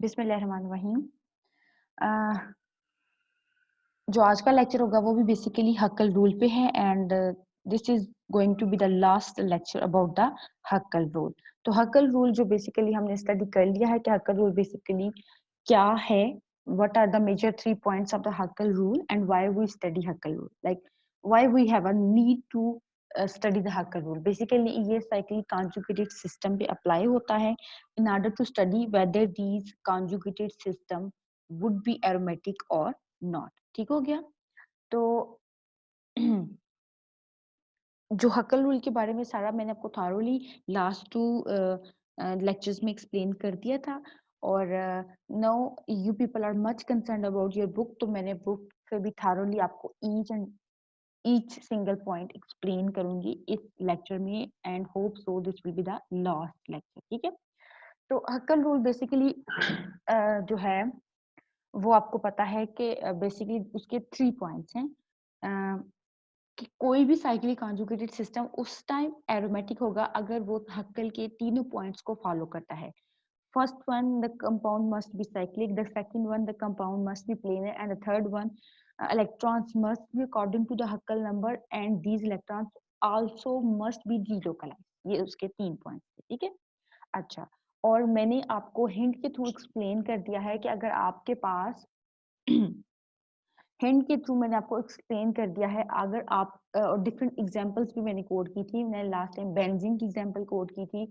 बिस्मिल्लाहिर्रहमानिर्रहीम। जो आज का लेक्चर होगा वो भी बेसिकली हक्कल रूल पे है and this is going to be the last lecture about the Huckel rule. तो हक्कल रूल जो बेसिकली हमने स्टडी कर लिया है कि हक्कल रूल बेसिकली क्या है, what are the major 3 points of the Huckel rule and why we study Huckel rule, like why we have a need to study the Huckel rule. Basically ये cyclic conjugated system पे apply होता है in order to study whether these conjugated system would be aromatic or not. ठीक हो गया। तो जो हक्कल rule के बारे में सारा मैंने आपको थारोली लास्ट 2 लेक्चर्स में एक्सप्लेन कर दिया था और now you people are much concerned about your book, तो मैंने बुक से भी थारोली आपको ईच सिंगल पॉइंट एक्सप्लेन करूंगी इस लेक्चर में and hope so this will be the last lecture. ठीक है। तो हक्कल रूल बेसिकली जो है वो आपको पता है कि बेसिकली उसके 3 पॉइंट्स हैं कि कोई भी साइक्लिक कॉन्जुगेटेड सिस्टम उस टाइम एरोमेटिक होगा अगर वो हक्कल के तीनों पॉइंट्स को फॉलो करता है। First one, the compound must be cyclic, the second one the compound must be planar, and the third one electrons must be according to the Huckel number and these electrons also must be delocalized। ये उसके 3 points थे। ठीक है। अच्छा, और मैंने आपको hint के थ्रू एक्सप्लेन कर दिया है कि अगर आपके पास हिंट के थ्रू मैंने आपको एक्सप्लेन कर दिया है, अगर आप डिफरेंट एग्जांपल्स भी मैंने कोड की थी। मैंने लास्ट टाइम बेंजीन की एग्जांपल कोड की थी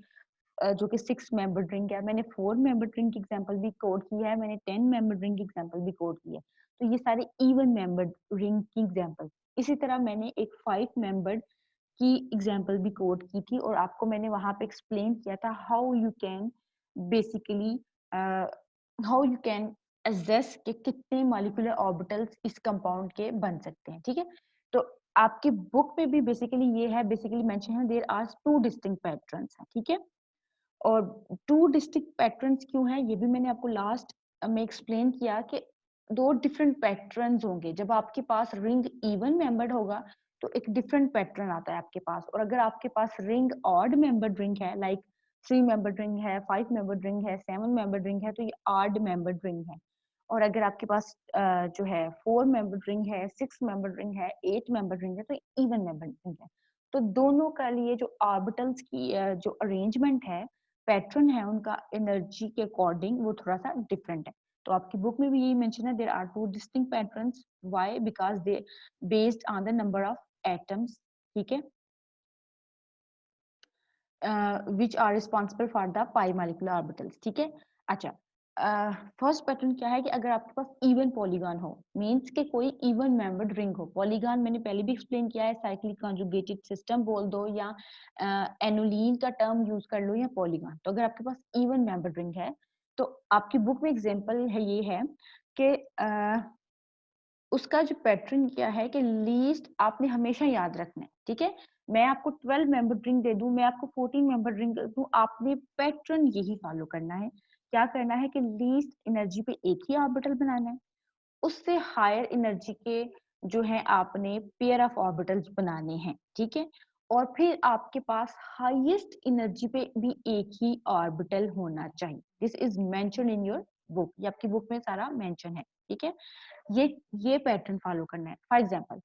जो कि 6 मेंबर ड्रिंक है। मैंने 4 मेंबर ड्रिंक की एग्जांपल भी कोड की है, मैंने 10 मेंबर ड्रिंक की एग्जांपल भी कोड की है। तो ये सारे इवन मेंबर ड्रिंक की एग्जांपल। इसी तरह मैंने एक 5 मेंबर की एग्जांपल भी कोड की थी और आपको मैंने वहां पे एक्सप्लेन किया था how you can basically how you can assess कि कितने मॉलिक्यूलर ऑर्बिटल्स इस कंपाउंड के बन सकते हैं। ठीक है। तो आपकी बुक में भी बेसिकली ये है, बेसिकली मेंशन है देयर आर 2 डिस्टिंक्ट पैटर्न्स हैं। ठीक है। और 2 डिस्टिंक्ट पैटर्न्स क्यों हैं ये भी मैंने आपको लास्ट में एक्सप्लेन किया कि 2 डिफरेंट पैटर्न्स होंगे। जब आपके पास रिंग इवन मेंबर्ड होगा तो एक डिफरेंट पैटर्न आता है आपके पास, और अगर आपके पास रिंग ऑड मेंबर्ड रिंग है, लाइक 3 मेंबर्ड रिंग है, 5 मेंबर्ड रिंग है, 7 मेंबर्ड रिंग है, तो ये ऑड मेंबर्ड रिंग है। और अगर आपके पास जो है 4 मेंबर्ड रिंग है, 6 मेंबर्ड रिंग है, 8 मेंबर्ड रिंग है, तो इवन मेंबर्ड रिंग है। तो दोनों का लिए जो ऑर्बिटल्स की जो अरेंजमेंट है, पैटर्न है उनका एनर्जी के अकॉर्डिंग वो थोड़ा सा डिफरेंट है। तो आपकी बुक में भी यही मेंशन है there are 2 distinct patterns. Why? Because they based on the number of atoms. ठीक है। which are responsible for the pi molecular orbitals। ठीक है। अच्छा, फर्स्ट पैटर्न क्या है कि अगर आपके पास इवन पॉलीगॉन हो, मींस के कोई इवन मेंबर्ड रिंग हो। पॉलीगॉन मैंने पहले भी एक्सप्लेन किया है, साइक्लिक कॉन्जुगेटेड सिस्टम बोल दो या एनुलीन का टर्म यूज कर लो या पॉलीगॉन। तो अगर आपके पास इवन मेंबर्ड रिंग है तो आपकी बुक में एग्जांपल है ये है कि उसका जो पैटर्न क्या है कि लीस्ट आपने हमेशा याद रखना है। ठीक है। मैं आपको 12 मेंबर ड्रिंक दे दूं, मैं आपको 14 मेंबर ड्रिंक दे दूं, आपने पैटर्न यही फॉलो करना है। क्या करना है कि लीस्ट एनर्जी पे एक ही ऑर्बिटल बनाना है, उससे हायर एनर्जी के जो है आपने पेयर ऑफ ऑर्बिटल्स बनाने हैं। ठीक है। और फिर आपके पास हाईएस्ट एनर्जी पे भी एक ही ऑर्बिटल होना चाहिए। This is mention in your book, ये आपकी बुक में सारा मेंशन है। ठीक है। ये ये पैटर्न फॉलो करना है। फॉर एग्जांपल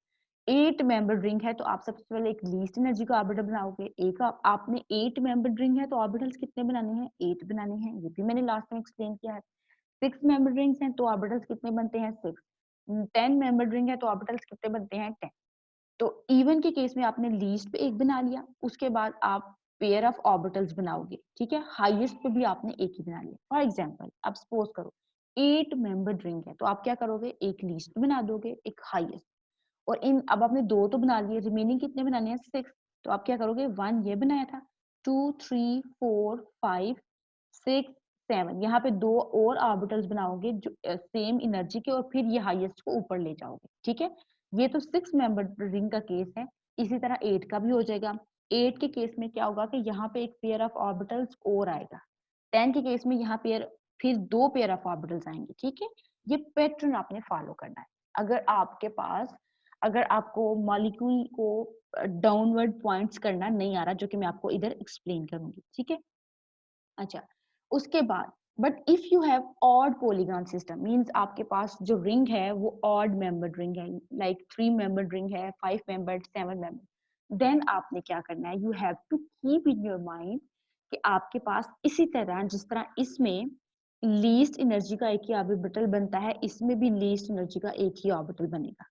8 मेंबर रिंग है तो आप सबसे पहले एक लीस्ट एनर्जी का ऑर्बिटल बनाओगे। एक आपने 8 मेंबर रिंग है तो ऑर्बिटल्स कितने बनाने हैं? 8 बनाने हैं। ये भी मैंने लास्ट में एक्सप्लेन किया है। 6 मेंबर रिंग्स हैं तो ऑर्बिटल्स कितने बनते हैं? 6। 10 मेंबर रिंग है तो ऑर्बिटल्स कितने बनते हैं? 10। तो इवन के केस में आपने लीस्ट पे एक बना लिया, उसके बाद आप पेयर ऑफ ऑर्बिटल्स बनाओगे। ठीक है। हाईएस्ट पे भी आपने एक ही बना लिया। फॉर एग्जांपल अब सपोज करो 8 मेंबर रिंग है तो आप क्या करोगे? एक लीस्ट बना दोगे, एक हाईएस्ट। और इन अब आपने 2 तो बना लिए, रिमेनिंग कितने बनाने हैं? 6। तो आप क्या करोगे? 1 ये बनाया था, 2 3 4 5 6 7, यहाँ पे 2 और ऑर्बिटल्स बनाओगे जो सेम एनर्जी के, और फिर ये हाईएस्ट को ऊपर ले जाओगे। ठीक है। ये तो 6 मेंबर रिंग का केस है। इसी तरह 8 का भी हो जाएगा। 8 के केस में क्या होगा कि यहाँ पे एक पेयर ऑफ ऑर्बिटल्स और आएगा। 10 के केस में यहाँ पेयर फिर 2 पेयर ऑफ ऑर्बिटल्स आएंगे। ठीक है। ये पैटर्न आपने फॉलो करना है। अगर आपके पास अगर आपको मॉलिक्यूल को डाउनवर्ड पॉइंट्स करना नहीं आ रहा, जो कि मैं आपको इधर एक्सप्लेन करूंगी। ठीक है। अच्छा, उसके बाद but if you have odd polygon system means आपके पास जो रिंग है वो ऑड मेंबर्ड रिंग है, लाइक 3 मेंबर्ड रिंग है, 5 मेंबर्ड, 7 मेंबर्ड, देन आपने क्या करना है, you have to keep in your mind कि आपके पास इसी तरह जिस तरह इसमें लीस्ट एनर्जी का एक ही ऑर्बिटल बनता है, इसमें भी लीस्ट एनर्जी का एक ही ऑर्बिटल बनेगा।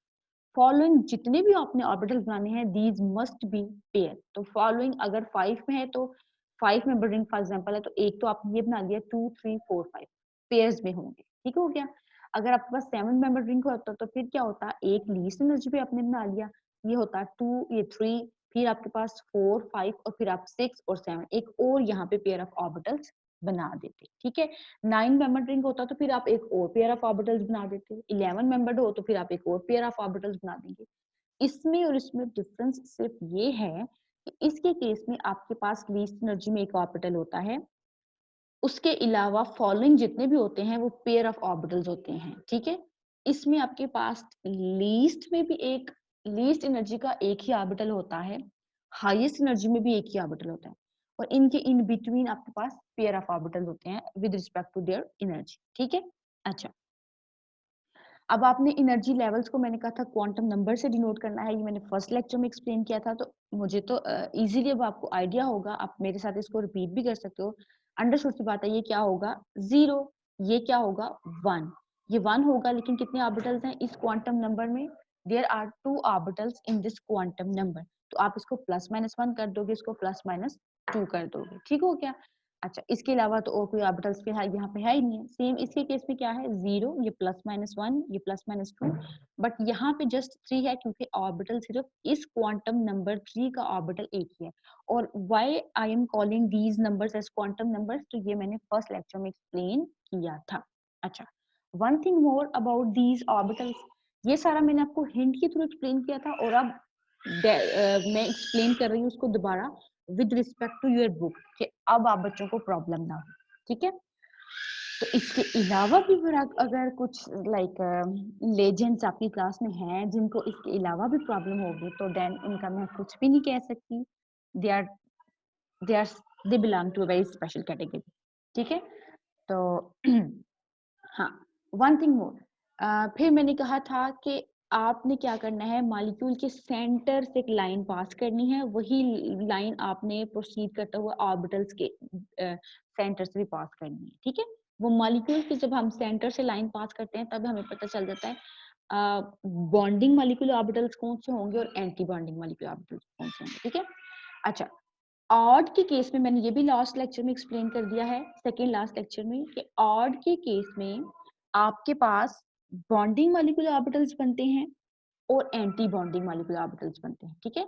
फॉलोइंग जितने भी आपने ऑर्बिटल बनाने हैं दीज मस्ट बी पेयर। तो फॉलोइंग अगर 5 में है तो 5 मेंबर रिंग फॉर एग्जांपल है तो एक तो आपने ये बना लिया, 2 3 4 5 पेयर्स में होंगे, ठीक हो गया। अगर आपके पास 7 मेंबर रिंग होता तो फिर क्या होता, एक लीस्ट एनर्जी पे आपने बना लिया, ये होता 2 ये 3, फिर आपके पास 4 5 और फिर आप 6 और 7 एक और यहाँ पे पेयर ऑफ ऑर्बिटल्स बना देते, ठीक है। 9 मेंबर्ड रिंग होता तो फिर आप एक और पेयर ऑफ ऑर्बिटल्स बना देते, 11 मेंबर्ड हो तो फिर आप एक और पेयर ऑफ ऑर्बिटल्स बना देंगे। इसमें और इसमें डिफरेंस सिर्फ ये है कि इसके केस में आपके पास लीस्ट एनर्जी में एक ऑर्बिटल होता है, उसके अलावा फॉलोइंग जितने भी होते हैं वो पेयर ऑफ ऑर्बिटल्स होते हैं, ठीक है। इसमें आपके पास लीस्ट में भी एक लीस्ट एनर्जी का एक ही ऑर्बिटल होता है, हाईएस्ट एनर्जी में भी एक ही ऑर्बिटल होता है, और इनके इन बिटवीन आपके पास पेयर ऑफ ऑर्बिटल होते हैं with respect to their energy, ठीक है। अच्छा, अब आपने एनर्जी लेवल्स को मैंने कहा था क्वांटम नंबर से डिनोट करना है, ये मैंने फर्स्ट लेक्चर में एक्सप्लेन किया था, तो मुझे तो इजीली अब आपको आइडिया होगा, आप मेरे साथ इसको रिपीट भी कर सकते हो। अंडरस्टूड सी बात है, ये क्या होगा 0, ये क्या होगा 1, ये 1 होगा, लेकिन कितने ऑर्बिटल्स हैं इस क्वांटम नंबर में, there are 2 orbitals in this quantum number, तो आप इसको प्लस माइनस 1 कर दोगे, इसको प्लस माइनस 2 कर दोगे, ठीक हो गया। अच्छा, इसके अलावा तो और कोई ऑर्बिटल्स फिलहाल यहाँ पे है ही नहीं है। सेम इसके केस में क्या है 0, ये प्लस माइनस 1, ये प्लस माइनस 2, बट यहाँ पे जस्ट 3 है क्योंकि ऑर्बिटल सिर्फ इस क्वांटम नंबर 3 का ऑर्बिटल एक ही है। और why I am calling these numbers as quantum numbers, तो ये मैंने फर्स्ट लेक्चर में एक्सप्लेन किया था। अच्छा, one thing more about these orbitals, ये सारा मैंने आपको हिंट के थ्रू एक्सप्लेन किया था, और अब मैं एक्सप्लेन कर रही हूँ उसको दोबारा with respect to your book, कि अब आप बच्चों को प्रॉब्लम ना हो, ठीक है। तो इसके अलावा भी फिर अगर कुछ लाइक लेजेंड्स आपकी क्लास में हैं जिनको इसके अलावा भी प्रॉब्लम होगी, तो देन उनका मैं कुछ भी नहीं कह सकती, they are they are they belong to a very special category, ठीक है। तो हाँ, वन थिंग मोर, फिर मैंने कहा था कि आपने क्या करना है, मॉलिक्यूल के सेंटर से एक लाइन पास करनी है, वही लाइन आपने प्रोसीड करते हुए ऑर्बिटल्स के सेंटर से भी पास करनी है, ठीक है। वो मॉलिक्यूल की जब हम सेंटर से लाइन पास करते हैं तब हमें पता चल जाता है बॉन्डिंग मॉलिक्यूलर ऑर्बिटल्स कौन से होंगे और एंटी बॉन्डिंग मॉलिक्यूलर ऑर्बिटल्स कौन से होंगे, ठीक है। अच्छा, ऑड के केस में मैंने ये भी लास्ट लेक्चर में एक्सप्लेन कर दिया है, सेकेंड लास्ट लेक्चर में, कि ऑड के केस में आपके पास बॉन्डिंग मॉलिक्यूलर ऑर्बिटल्स बनते हैं और एंटी बॉन्डिंग मॉलिक्यूलर ऑर्बिटल्स बनते हैं, ठीक है।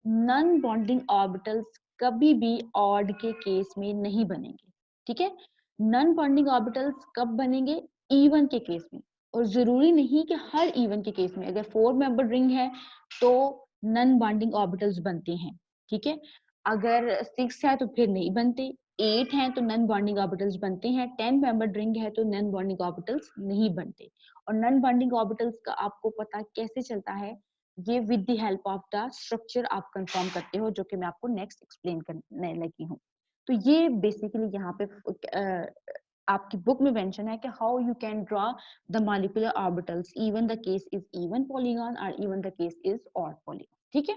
नॉन बॉन्डिंग ऑर्बिटल्स कभी भी ऑड के केस में नहीं बनेंगे, ठीक है। नॉन बॉन्डिंग ऑर्बिटल्स कब बनेंगे, इवन के केस में, और जरूरी नहीं कि हर इवन के केस में, अगर 4 मेंबर रिंग है तो नॉन बॉन्डिंग ऑर्बिटल्स बनते हैं, ठीक है। अगर 6 है तो फिर नहीं बनते, 8 है तो नॉन बॉन्डिंग ऑर्बिटल्स बनते हैं, 10 मेंबर रिंग है तो नॉन बॉन्डिंग ऑर्बिटल्स नहीं बनते। और नॉन बॉन्डिंग ऑर्बिटल्स का आपको पता कैसे चलता है, ये with the help of the structure आप कंफर्म करते हो, जो कि मैं आपको नेक्स्ट एक्सप्लेन करने लगी हूँ। तो ये बेसिकली यहाँ पे आपकी बुक में मेंशन है कि how you can draw the molecular orbitals even the case is even polygon और even the case is odd polygon, ठीक है।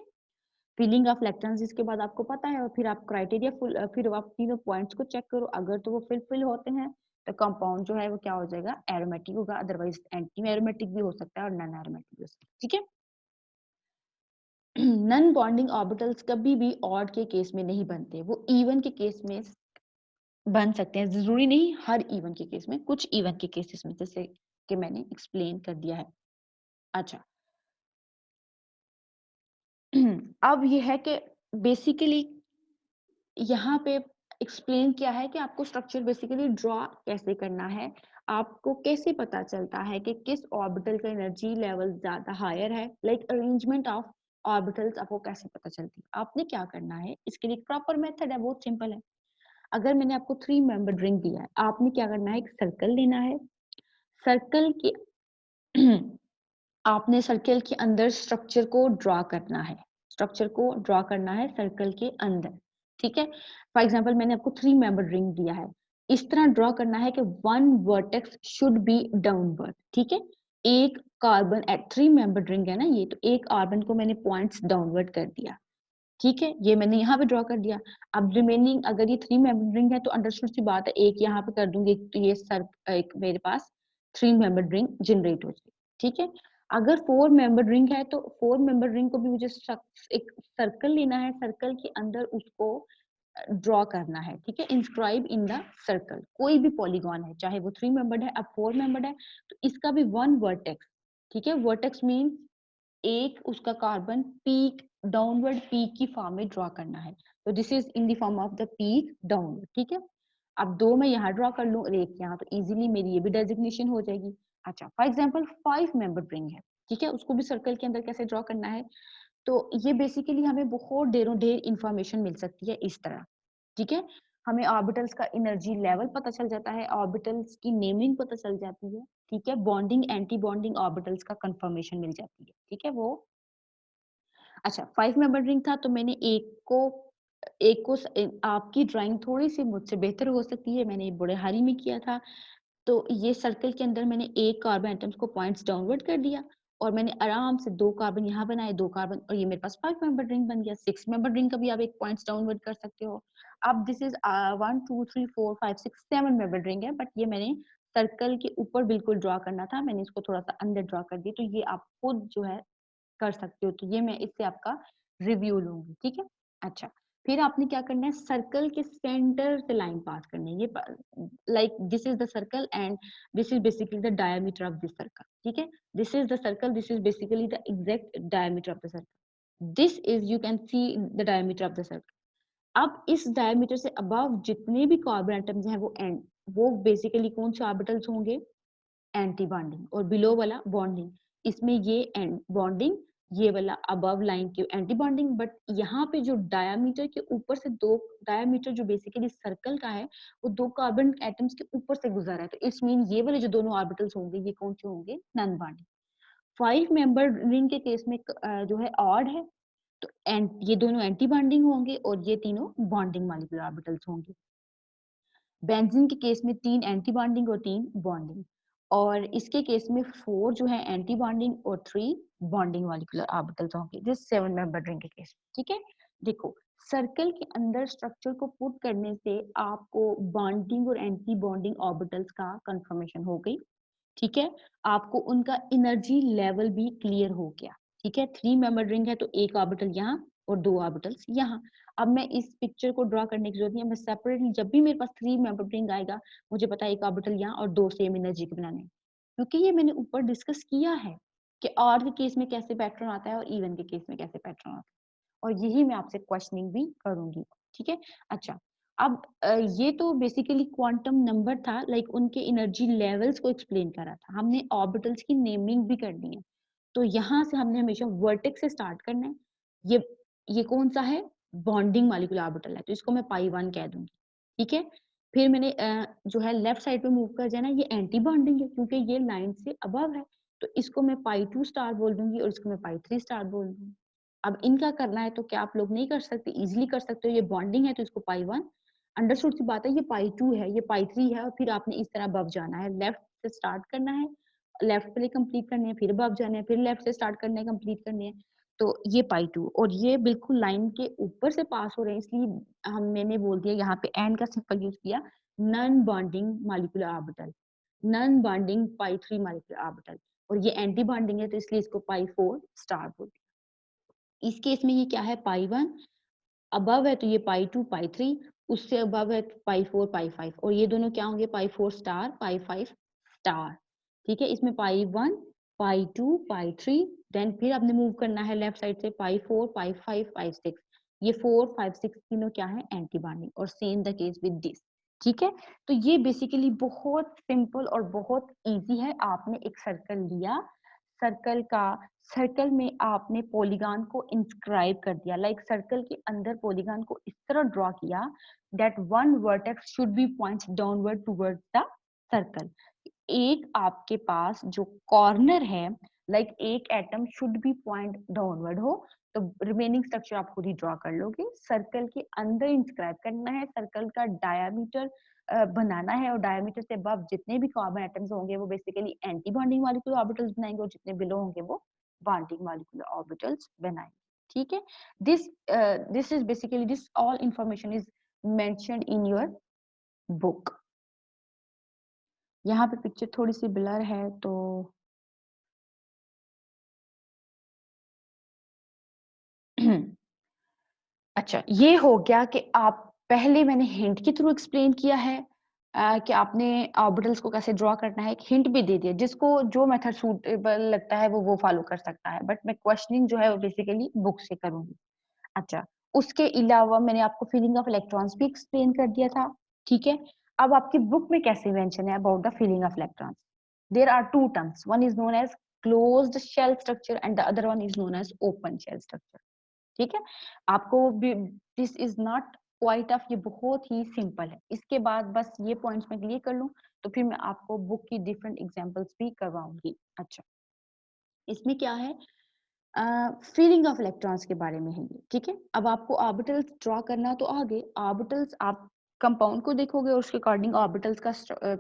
फिलिंग ऑफ इलेक्ट्रॉन्स इसके बाद आपको पता है, और फिर आप क्राइटेरिया फिर आप तीनों पॉइंट्स को चेक करो, अगर तो वो फिल होते हैं तो कंपाउंड जो है वो क्या हो जाएगा, एरोमेटिक होगा, अदरवाइज एंटी एरोमेटिक भी हो सकता है और नॉन एरोमेटिक भी हो सकता है, ठीक है। नॉन बॉन्डिंग ऑर्बिटल्स कभी भी ऑड के केस में नहीं बनते, वो इवन के केस में बन सकते हैं, जरूरी नहीं हर इवन के केस में, कुछ इवन के केसेस में, जैसे कि मैंने एक्सप्लेन कर दिया है। अच्छा, अब ये है कि बेसिकली यहाँ पे एक्सप्लेन किया है कि आपको स्ट्रक्चर बेसिकली ड्रॉ कैसे करना है, आपको कैसे पता चलता है कि किस ऑर्बिटल का एनर्जी लेवल ज्यादा हायर है, लाइक अरेंजमेंट ऑफ ऑर्बिटल्स आपको कैसे पता चलती है। आपने क्या करना है, इसके लिए प्रॉपर मेथड है, बहुत सिंपल है। अगर मैंने आपको 3 मेंबर रिंग दिया है, आपने क्या करना है, एक सर्कल लेना है, सर्कल के आपने सर्कल के अंदर स्ट्रक्चर को ड्रॉ करना है, स्ट्रक्चर को ड्रॉ करना है सर्कल के अंदर, ठीक है। फॉर एग्जांपल मैंने आपको 3 मेंबर रिंग दिया है, इस तरह ड्रॉ करना है कि one vertex should be downward, ठीक है। एक कार्बन एट 3 मेंबर्ड रिंग है ना ये, तो एक कार्बन को मैंने पॉइंट्स डाउनवर्ड कर दिया, ठीक है, ये मैंने यहाँ पे ड्रॉ कर दिया। अब रिमेनिंग अगर ये 3 मेंबर्ड रिंग है तो अंडरस्टूड सी बात है, एक यहाँ पे कर दूंगी, तो ये एक मेरे पास 3 मेंबर्ड रिंग जनरेट हो जाएगी, ठीक है। अगर 4 मेंबर्ड रिंग है तो 4 मेंबर्ड रिंग को भी मुझे एक सर्कल लेना है, सर्कल के अंदर उसको ड्रॉ करना है, ठीक है। इंस्क्राइब इन द सर्कल, कोई भी पॉलीगॉन है, चाहे वो 3 मेंबर्ड है, अब 4 मेंबर्ड है, तो इसका भी वन वर्टेक्स, ठीक है। वर्टेक्स मीन एक उसका कार्बन पीक डाउनवर्ड पीक की फॉर्म में ड्रॉ करना है, तो this is in the form of the peak downward, ठीक है। अब 2 मैं यहाँ ड्रॉ कर लूं और एक यहाँ, तो इजीली मेरी ये भी डेजिग्नेशन हो जाएगी। अच्छा, फॉर एग्जांपल 5 मेंबर रिंग है, ठीक है, उसको भी सर्कल के अंदर कैसे ड्रॉ करना है, तो ये बेसिकली हमें बहुत ढेरों ढेर इंफॉर्मेशन मिल सकती है इस तरह, ठीक है। हमें ऑर्बिटल्स का एनर्जी लेवल पता चल जाता है, ऑर्बिटल्स की नेमिंग पता चल जाती है, ठीक है, बॉन्डिंग एंटी बॉन्डिंग ऑर्बिटल्स का कंफर्मेशन मिल जाती है, ठीक है। वो अच्छा, 5 मेंबर रिंग था, तो मैंने आपकी ड्राइंग थोड़ी सी मुझसे बेहतर हो सकती है, मैंने बड़े हाल ही में किया था। तो ये सर्कल के अंदर मैंने एक कार्बन एटम्स को पॉइंट्स डाउनवर्ड कर दिया और मैंने आराम से 2 कार्बन यहाँ बनाए, 2 कार्बन, और ये मेरे पास 5 मेंबर रिंग बन गया। 6 मेंबर रिंग का भी आप एक पॉइंट्स डाउनवर्ड कर सकते हो। अब दिस इज 1 2 3 4 5 6 7 मेंबर रिंग है, बट ये मैंने सर्कल के ऊपर बिल्कुल ड्रॉ करना था, मैंने इसको थोड़ा सा अंदर ड्रॉ कर दिया, तो ये आप खुद जो है कर सकते हो, तो ये मैं इससे आपका रिव्यू लूंगी, ठीक है। अच्छा, फिर आपने क्या करना है, सर्कल के सेंटर से लाइन पास करनी है, ये like this is the circle and this is basically the diameter of this circle, ठीक है। This is the circle, this is basically the exact diameter of the circle, this is you can see the diameter of the circle. अब इस diameter से above जितने भी carbon atoms हैं वो basically कौन से ऑर्बिटल्स होंगे, एंटी बॉन्डिंग, और बिलो वाला बॉन्डिंग, इसमें ये एंड बॉन्डिंग, ये वाला अबव लाइन के एंटी बॉन्डिंग, बट यहाँ पे जो डायमीटर के ऊपर से दो, डायमीटर जो बेसिकली सर्कल का है वो 2 कार्बन एटम्स के ऊपर से गुजर है, तो इट्स मीन ये वाले जो दोनों ऑर्बिटल्स होंगे ये कौन से होंगे, नॉन बॉन्डिंग। 5 मेंबर रिंग के केस में जो है ऑड है, तो ये दोनों एंटी बॉन्डिंग होंगे और ये तीनों बॉन्डिंग मॉलिक्यूलर ऑर्बिटल्स होंगे। बेंजीन के केस में 3 एंटी बॉन्डिंग और 3 बॉन्डिंग, और इसके केस में 4 जो है एंटी बॉन्डिंग और 3 बॉन्डिंग मॉलिक्यूलर ऑर्बिटल्स होंगे, दिस 7 मेंबर रिंग के केस, ठीक है। देखो, सर्कल के अंदर स्ट्रक्चर को पुट करने से आपको बॉन्डिंग और एंटी बॉन्डिंग ऑर्बिटल्स का कंफर्मेशन हो गई, ठीक है। आपको उनका एनर्जी लेवल भी क्लियर हो गया, ठीक है। 3 मेंबर रिंग है तो एक ऑर्बिटल यहाँ और 2 ऑर्बिटल्स यहाँ। अब मैं इस पिक्चर को ड्रॉ करने की जरूरत नहीं है, मैं सेपरेटली जब भी मेरे पास 3 मेंबर रिंग आएगा मुझे पता है एक ऑर्बिटल यहाँ और 2 सेम एनर्जी के बनाने हैं, क्योंकि ये मैंने ऊपर डिस्कस किया है कि ऑड के केस में कैसे पैटर्न आता है और इवन के केस में कैसे पैटर्न आता है, और यही मैं आपसे क्वेश्चनिंग भी करूंगी, ठीक है। अच्छा, अब ये तो बेसिकली क्वांटम नंबर था, लाइक उनके एनर्जी लेवल्स को एक्सप्लेन करा था, हमने ऑर्बिटल्स की नेमिंग भी करनी है, तो यहाँ से हमने हमेशा वर्टेक्स से स्टार्ट करना है। ये ये कौन सा है, बॉन्डिंग मॉलिक्यूलर ऑर्बिटल है, तो इसको मैं पाई 1 कह दूंगी, ठीक है। फिर मैंने जो है लेफ्ट साइड पे मूव कर जाना, ये एंटी बॉन्डिंग है क्योंकि ये लाइन से अबव है, तो इसको मैं पाई 2 स्टार बोल दूंगी और इसको मैं पाई 3 स्टार बोल दूंगी। अब इनका करना है तो क्या आप लोग नहीं कर सकते, इजीली कर सकते हो, ये बॉन्डिंग है तो इसको पाई 1, अंडरस्टूड सी बात है, ये पाई 2 है, ये पाई 3 है, और फिर आपने इस तरह अबव जाना है, लेफ्ट से स्टार्ट करना है, लेफ्ट पहले कंप्लीट करने हैं, फिर अबव जाना है, फिर लेफ्ट से स्टार्ट करना है, कंप्लीट करने हैं, तो ये पाई 2, और ये बिल्कुल लाइन के ऊपर से पास हो रहे हैं, इसलिए मैंने बोल दिया यहाँ पे एन का सिंपल यूज किया, non bonding molecular orbital, non bonding पाई 3 मॉलिक्यूलर ऑर्बिटल, और ये एंटी बॉन्डिंग है तो इसलिए इसको पाई 4 स्टार बोल दिया। इस केस में ये क्या है, पाई 1, अबव है तो ये पाई 2 पाई 3, उससे अबव है तो पाई 4 पाई 5, और ये दोनों क्या होंगे, पाई 4 स्टार पाई 5 स्टार, ठीक है। इसमें पाई 1 पाई 2 पाई 3, देन फिर आपने मूव करना है लेफ्ट साइड से, पाई 4 पाई 5 पाई 6, ये 4 5 6 तीनों क्या है, एंटी बॉन्डिंग, और same the case with this, ठीक है। तो ये बेसिकली बहुत सिंपल और बहुत इजी है, आपने एक सर्कल लिया, सर्कल का सर्कल में आपने पॉलीगॉन को इंस्क्राइब कर दिया, लाइक सर्कल के अंदर पॉलीगॉन को इस तरह ड्रॉ किया that one vertex should be points downward towards the circle. एक आपके पास जो कॉर्नर है, लाइक एक atom should be point downward हो, तो रिमेनिंग स्ट्रक्चर आप खुद ही ड्रॉ कर लोगे। सर्कल के अंदर इंस्क्राइब करना है, सर्कल का डायामीटर बनाना है, और डायामीटर से अबव जितने भी कार्बन एटम्स होंगे वो basically anti bonding molecular orbitals बनाएंगे, और जितने बिलो होंगे वो बॉन्डिंग मॉलिक्यूलर ऑर्बिटल्स बनाएंगे। ठीक है, this is basically this all information is mentioned in your book. यहाँ पे पिक्चर थोड़ी सी ब्लर है तो अच्छा, ये हो गया कि आप पहले मैंने हिंट के थ्रू एक्सप्लेन किया है कि आपने ऑर्बिटल्स को कैसे ड्रॉ करना है, एक हिंट भी दे दिया, जिसको जो मेथड सूटेबल लगता है वो फॉलो कर सकता है, बट मैं क्वेश्चनिंग जो है वो बेसिकली बुक से करूंगी। अच्छा, उसके अलावा मैंने आपको फीलिंग ऑफ इलेक्ट्रॉन्स भी एक्सप्लेन कर दिया था। ठीक है, अब आपकी बुक में कैसे मेंशन है about the filling of electrons? There are two terms, one is known as closed shell structure and the other one is known as open shell structure. ठीक है, आपको भी this is not quite of, ये बहुत ही simple है। इसके बाद बस ये पॉइंट्स मैं क्लियर कर लूं तो फिर मैं आपको बुक की डिफरेंट एग्जांपल्स भी करवाऊंगी। अच्छा, इसमें क्या है, फीलिंग ऑफ इलेक्ट्रॉन्स के बारे में है ये। ठीक है, अब आपको ऑर्बिटल्स ड्रॉ करना तो आगे ऑर्बिटल्स आप कंपाउंड को देखोगे और उसके अकॉर्डिंग ऑर्बिटल्स का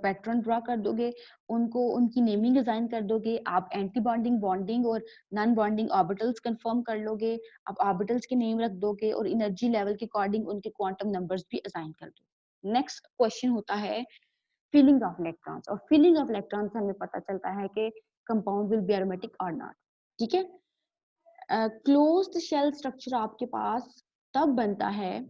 पैटर्न ड्रॉ कर दोगे, उनको उनकी नेमिंग डिजाइन कर दोगे, आप एंटी बॉन्डिंग, बॉन्डिंग और नॉन बॉन्डिंग ऑर्बिटल्स कंफर्म कर लोगे, आप ऑर्बिटल्स के नेम रख दोगे और एनर्जी लेवल के अकॉर्डिंग उनके क्वांटम नंबर्स भी असाइन कर दोगे। नेक्स्ट क्वेश्चन होता है फीलिंग ऑफ इलेक्ट्रॉन्स, और फीलिंग ऑफ इलेक्ट्रॉन्स से हमें पता चलता है कि कंपाउंड विल बी एरोमेटिक और नॉट। ठीक है, क्लोज्ड शेल स्ट्रक्चर आपके पास तब बनता है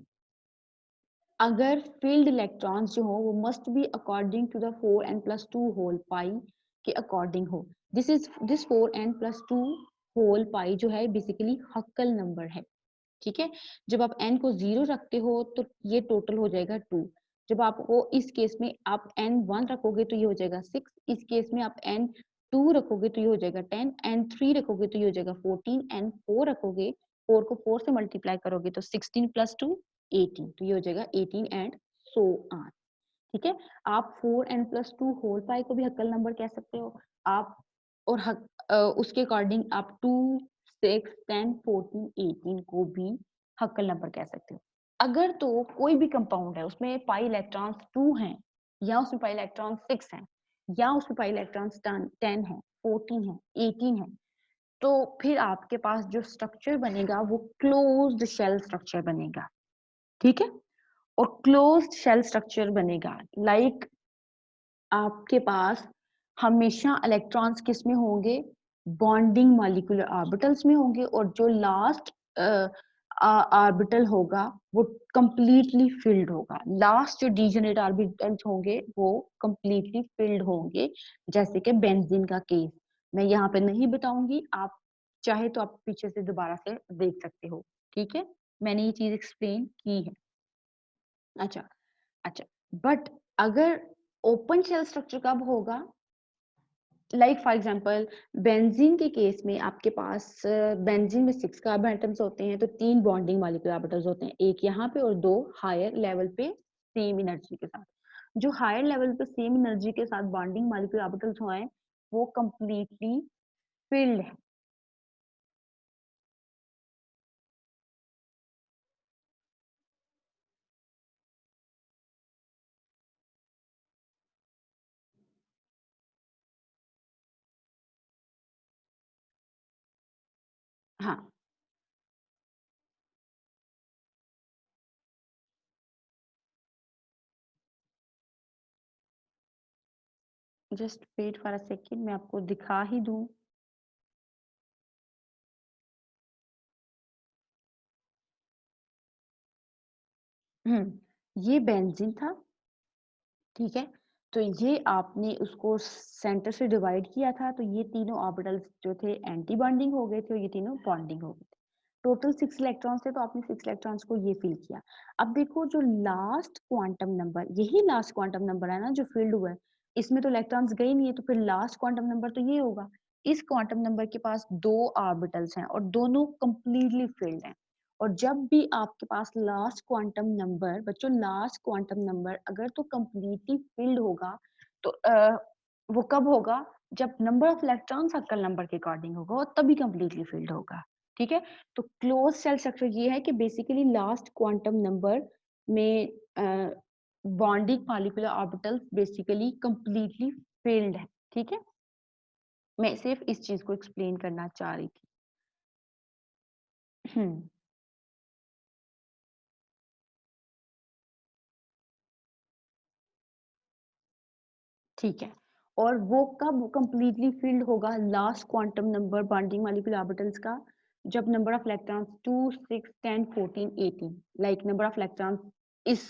अगर फील्ड इलेक्ट्रॉन्स जो हो वो must be according to the 4n+2 whole pi के अकॉर्डिंग हो। दिस 4n+2 होल पाई जो है बेसिकली हक्कल नंबर है। ठीक है, जब आप n को 0 रखते हो तो ये टोटल हो जाएगा 2। जब आपको इस केस में आप n1 रखोगे तो ये हो जाएगा 6, इस केस में आप n2 रखोगे तो ये हो जाएगा 10, n3 रखोगे तो ये हो जाएगा 14, n4 रखोगे, 4 को 4 से मल्टीप्लाई करोगे तो 16 + 2 18, तो ये हो जाएगा 18 एंड सो ऑन। ठीक है, आप 4n+2 होल पाई को भी हक्कल नंबर कह सकते हो आप, और उसके अकॉर्डिंग आप 2, 6, 10, 14, 18 को भी हक्कल नंबर कह सकते हो। अगर तो कोई भी कंपाउंड है उसमें पाई इलेक्ट्रॉन्स 2 हैं, या उसमें पाई इलेक्ट्रॉन्स 6 हैं, या उसमें पाई इलेक्ट्रॉन्स 10 है, 14 है, 18 है, तो फिर आपके पास जो स्ट्रक्चर बनेगा वो क्लोज्ड शेल स्ट्रक्चर बनेगा। ठीक है, और क्लोज्ड शेल स्ट्रक्चर बनेगा लाइक आपके पास हमेशा इलेक्ट्रॉन्स किस में होंगे, बॉन्डिंग मॉलिक्यूलर ऑर्बिटल्स में होंगे, और जो लास्ट ऑर्बिटल होगा वो कंप्लीटली फिल्ड होगा। लास्ट जो डीजेनरेट ऑर्बिटल्स होंगे वो कंप्लीटली फिल्ड होंगे, जैसे कि बेंजीन का केस। मैं यहाँ पे नहीं बताऊंगी, आप चाहे तो आप पीछे से दोबारा से देख सकते हो। ठीक है, मैंने ये चीज एक्सप्लेन की है। अच्छा, अच्छा, बट अगर ओपन शेल स्ट्रक्चर कब होगा, लाइक फॉर एग्जांपल बेंजीन के केस में आपके पास बेंजीन में 6 कार्बन एटम्स होते हैं, तो 3 बॉन्डिंग मॉलिक्यूलर ऑर्बिटल्स होते हैं, एक यहाँ पे और 2 हायर लेवल पे सेम एनर्जी के साथ। जो हायर लेवल पे सेम एनर्जी के साथ बॉन्डिंग मॉलिक्यूलर ऑर्बिटल्स हुए हैं वो कंप्लीटली फिल्ड है। हाँ, just wait for a second, मैं आपको दिखा ही दूं। ये बेंजीन था। ठीक है, तो ये आपने उसको सेंटर से डिवाइड किया था, तो ये तीनों ऑर्बिटल्स जो थे एंटी बॉन्डिंग हो गए थे और ये तीनों बॉन्डिंग हो गए थे। टोटल 6 इलेक्ट्रॉन्स थे, तो आपने 6 इलेक्ट्रॉन्स को ये फिल किया। अब देखो जो लास्ट क्वांटम नंबर, यही लास्ट क्वांटम नंबर है ना जो फील्ड हुआ है, इसमें तो इलेक्ट्रॉन्स गए नहीं है, तो फिर लास्ट क्वांटम नंबर तो ये होगा। इस क्वांटम नंबर के पास 2 ऑर्बिटल्स हैं और दोनों कंप्लीटली फील्ड हैं। और जब भी आपके पास लास्ट क्वांटम नंबर, बच्चों लास्ट क्वांटम नंबर अगर तो कंप्लीटली फिल्ड होगा तो वो कब होगा, जब नंबर ऑफ इलेक्ट्रॉन्स अक्कल नंबर के अकॉर्डिंग होगा और तभी कंप्लीटली फिल्ड होगा। ठीक है। तो क्लोज शेल स्ट्रक्चर ये है कि बेसिकली लास्ट क्वांटम नंबर में bonding molecular orbitals basically completely failed है। ठीक है, मैं सिर्फ इस चीज को एक्सप्लेन करना चाह रही थी। ठीक है, और वो कब कंप्लीटली फिल्ड होगा last quantum number bonding molecular orbitals का, जब number of electrons 2 6 10 14 18 like number of electrons इस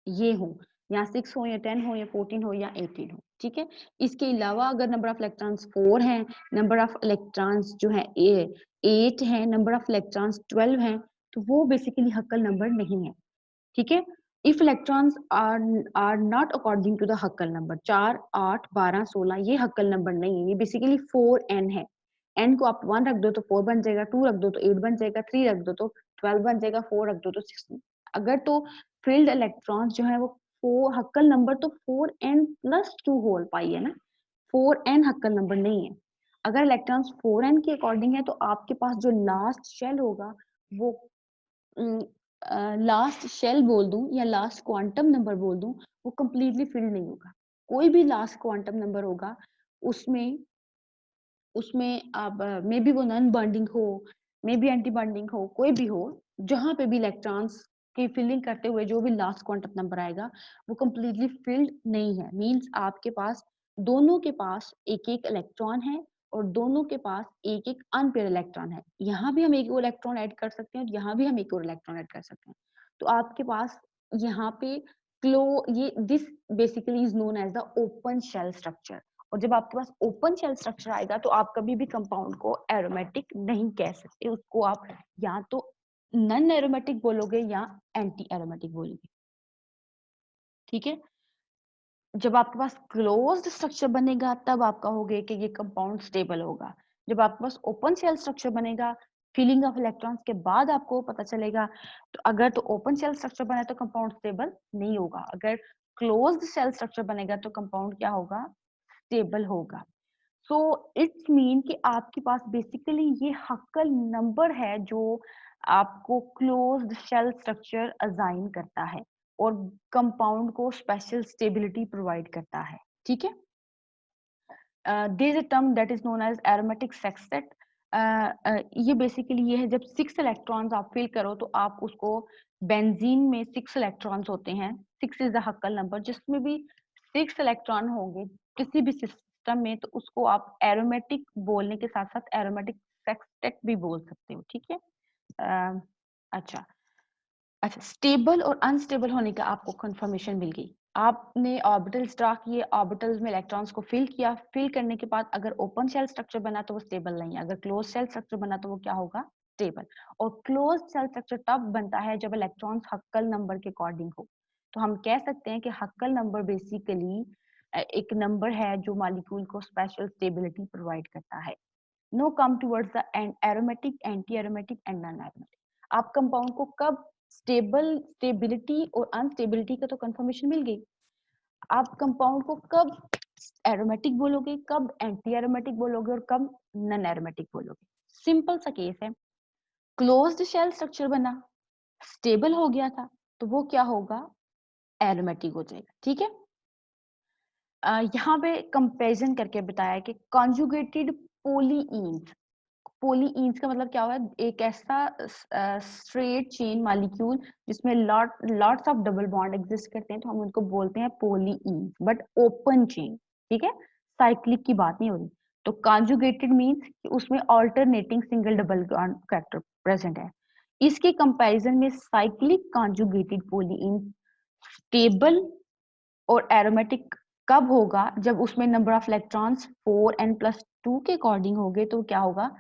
ये हो, या 6 हो या 10 हो या 14 हो या 18 हो। ठीक है, इसके अलावा अगर नंबर ऑफ इलेक्ट्रॉन्स 4 हैं, नंबर ऑफ इलेक्ट्रॉन्स जो है 8 है, नंबर ऑफ इलेक्ट्रॉन्स 12 हैं, तो वो बेसिकली हक्कल नंबर नहीं है। ठीक है, if electrons are not according to the Huckel number, 4 8 12 16 ये हक्कल नंबर नहीं है, ये बेसिकली 4n है। n को आप 1 रख दो तो 4 बन जाएगा, 2 रख दो तो 8 बन जाएगा, 3 रख दो तो 12 बन जाएगा, 4 रख दो तो 16। अगर तो फील्ड इलेक्ट्रॉन्स जो है वो 4 हक्कल नंबर तो 4n प्लस 2 होल पाई है ना, 4n हक्कल नंबर नहीं है। अगर इलेक्ट्रॉन्स 4n के अकॉर्डिंग है तो आपके पास जो लास्ट शेल होगा वो लास्ट शेल बोल दूं या लास्ट क्वांटम नंबर बोल दूं, वो कंप्लीटली फिल्ड नहीं होगा। कोई भी लास्ट क्वांटम नंबर होगा उसमें उसमें अब मे बी वो नॉन बॉन्डिंग हो, मे बी एंटी बॉन्डिंग हो, कोई भी हो, जहां पे भी इलेक्ट्रॉन्स की फिलिंग करते हुए जो भी लास्ट क्वांटम नंबर आएगा वो कंप्लीटली फिल्ड नहीं है। मींस आपके पास दोनों के पास एक एक इलेक्ट्रॉन है और दोनों के पास एक एक अनपेयर इलेक्ट्रॉन है। यहाँ भी हम एक और इलेक्ट्रॉन ऐड कर सकते हैं और यहाँ भी हम एक और इलेक्ट्रॉन ऐड कर सकते हैं। तो आपके पास यहाँ पे क्लो ये this basically is known as the open shell structure. और जब आपके पास ओपन शेल स्ट्रक्चर आएगा तो आप कभी भी कंपाउंड को एरोमेटिक नहीं कह सकते, उसको आप या तो नॉन एरोमेटिक बोलोगे या एंटी एरोमेटिक बोलोगे। ठीक है, जब आपके पास क्लोज्ड स्ट्रक्चर बनेगा तब आप कहोगे कि ये कंपाउंड स्टेबल होगा। जब आपके पास ओपन शेल स्ट्रक्चर बनेगा, फिलिंग ऑफ इलेक्ट्रॉन्स के बाद आपको पता चलेगा, तो अगर तो ओपन शेल स्ट्रक्चर बना तो कंपाउंड स्टेबल नहीं होगा, अगर क्लोज्ड शेल स्ट्रक्चर बनेगा तो कंपाउंड क्या होगा, स्टेबल होगा। सो इट्स मीन कि आपके पास बेसिकली ये हक्कल नंबर है जो आपको क्लोज्ड शेल स्ट्रक्चर असाइन करता है और कंपाउंड को स्पेशल स्टेबिलिटी प्रोवाइड करता है। ठीक है, there is a term that is known as aromatic sextet. ये बेसिकली ये है जब 6 इलेक्ट्रॉन्स आप फिल करो तो आप उसको, बेंजीन में 6 इलेक्ट्रॉन्स होते हैं, 6 इज द हक्कल नंबर, जिसमें भी 6 इलेक्ट्रॉन होंगे किसी भी सिस्टम में तो उसको आप एरोमेटिक बोलने के साथ साथ एरोमेटिक सेक्सटेट भी बोल सकते हो। ठीक है, अच्छा अच्छा, स्टेबल और अनस्टेबल होने का आपको कंफर्मेशन मिल गई। आपने ऑर्बिटल्स ड्रा किए, ऑर्बिटल्स में इलेक्ट्रॉन्स को फिल किया, फिल करने के बाद अगर ओपन शेल स्ट्रक्चर बना तो वो स्टेबल नहीं है, अगर क्लोज शेल स्ट्रक्चर बना तो वो क्या होगा, स्टेबल। और क्लोज शेल स्ट्रक्चर तब बनता है जब इलेक्ट्रॉन्स हक्कल नंबर के अकॉर्डिंग हो। तो हम कह सकते हैं कि हक्कल नंबर बेसिकली एक नंबर है जो मॉलिक्यूल को स्पेशल स्टेबिलिटी प्रोवाइड करता है। Now come towards the end aromatic, anti aromatic and non aromatic. आप कंपाउंड को कब स्टेबल, स्टेबिलिटी और अनस्टेबिलिटी का तो कंफर्मेशन मिल गई, आप कंपाउंड को कब एरोमेटिक बोलोगे, कब एंटी एरोमेटिक बोलोगे और कब नॉन एरोमेटिक बोलोगे। सिंपल सा केस है, क्लोज्ड शेल स्ट्रक्चर बना, स्टेबल हो गया था, तो वो क्या होगा, एरोमेटिक हो जाएगा। ठीक है, यहाँ पे कंपैरिजन करके बताया है कि कॉन्जुगेटेड पोलीइंस, पोलीइंस का मतलब क्या हुआ, एक ऐसा स्ट्रेट चेन मॉलिक्यूल जिसमें lots of double bond exist करते हैं तो हम उनको बोलते हैं पोलीइंस, बट ओपन चेन। ठीक है, साइक्लिक की बात नहीं हो रही। तो कॉन्जुगेटेड मींस कि उसमें alternating single double bond character present है। इसके कंपैरिजन में साइक्लिक कॉन्जुगेटेड पोलीइंस स्टेबल और एरोमेटिक कब होगा, जब उसमें नंबर ऑफ इलेक्ट्रॉन्स 4n+2 के अकॉर्डिंग होंगे तो क्या होगा,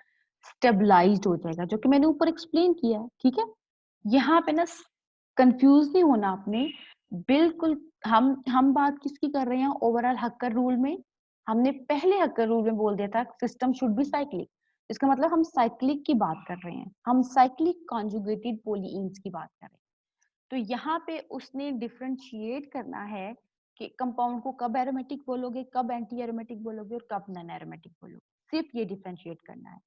स्टेबलाइज्ड हो जाएगा, जो कि मैंने ऊपर एक्सप्लेन किया है। ठीक है, यहाँ पे ना कंफ्यूज नहीं होना आपने, बिल्कुल। हम बात किसकी कर रहे हैं, ओवरऑल हक्कर रूल में। हमने पहले हक्कर रूल में बोल दिया था सिस्टम शुड बी साइक्लिक, इसका मतलब हम साइक्लिक की बात कर रहे हैं, हम साइक्लिक कॉन्जुगेटेड पोलीइंस की बात कर रहे हैं। तो यहाँ पे उसने डिफरेंशिएट करना है कि कंपाउंड को कब एरोमेटिक बोलोगे, कब एंटी एरोमेटिक बोलोगे और कब नॉन एरोमेटिक बोलोगे, सिर्फ ये डिफरेंशिएट करना है।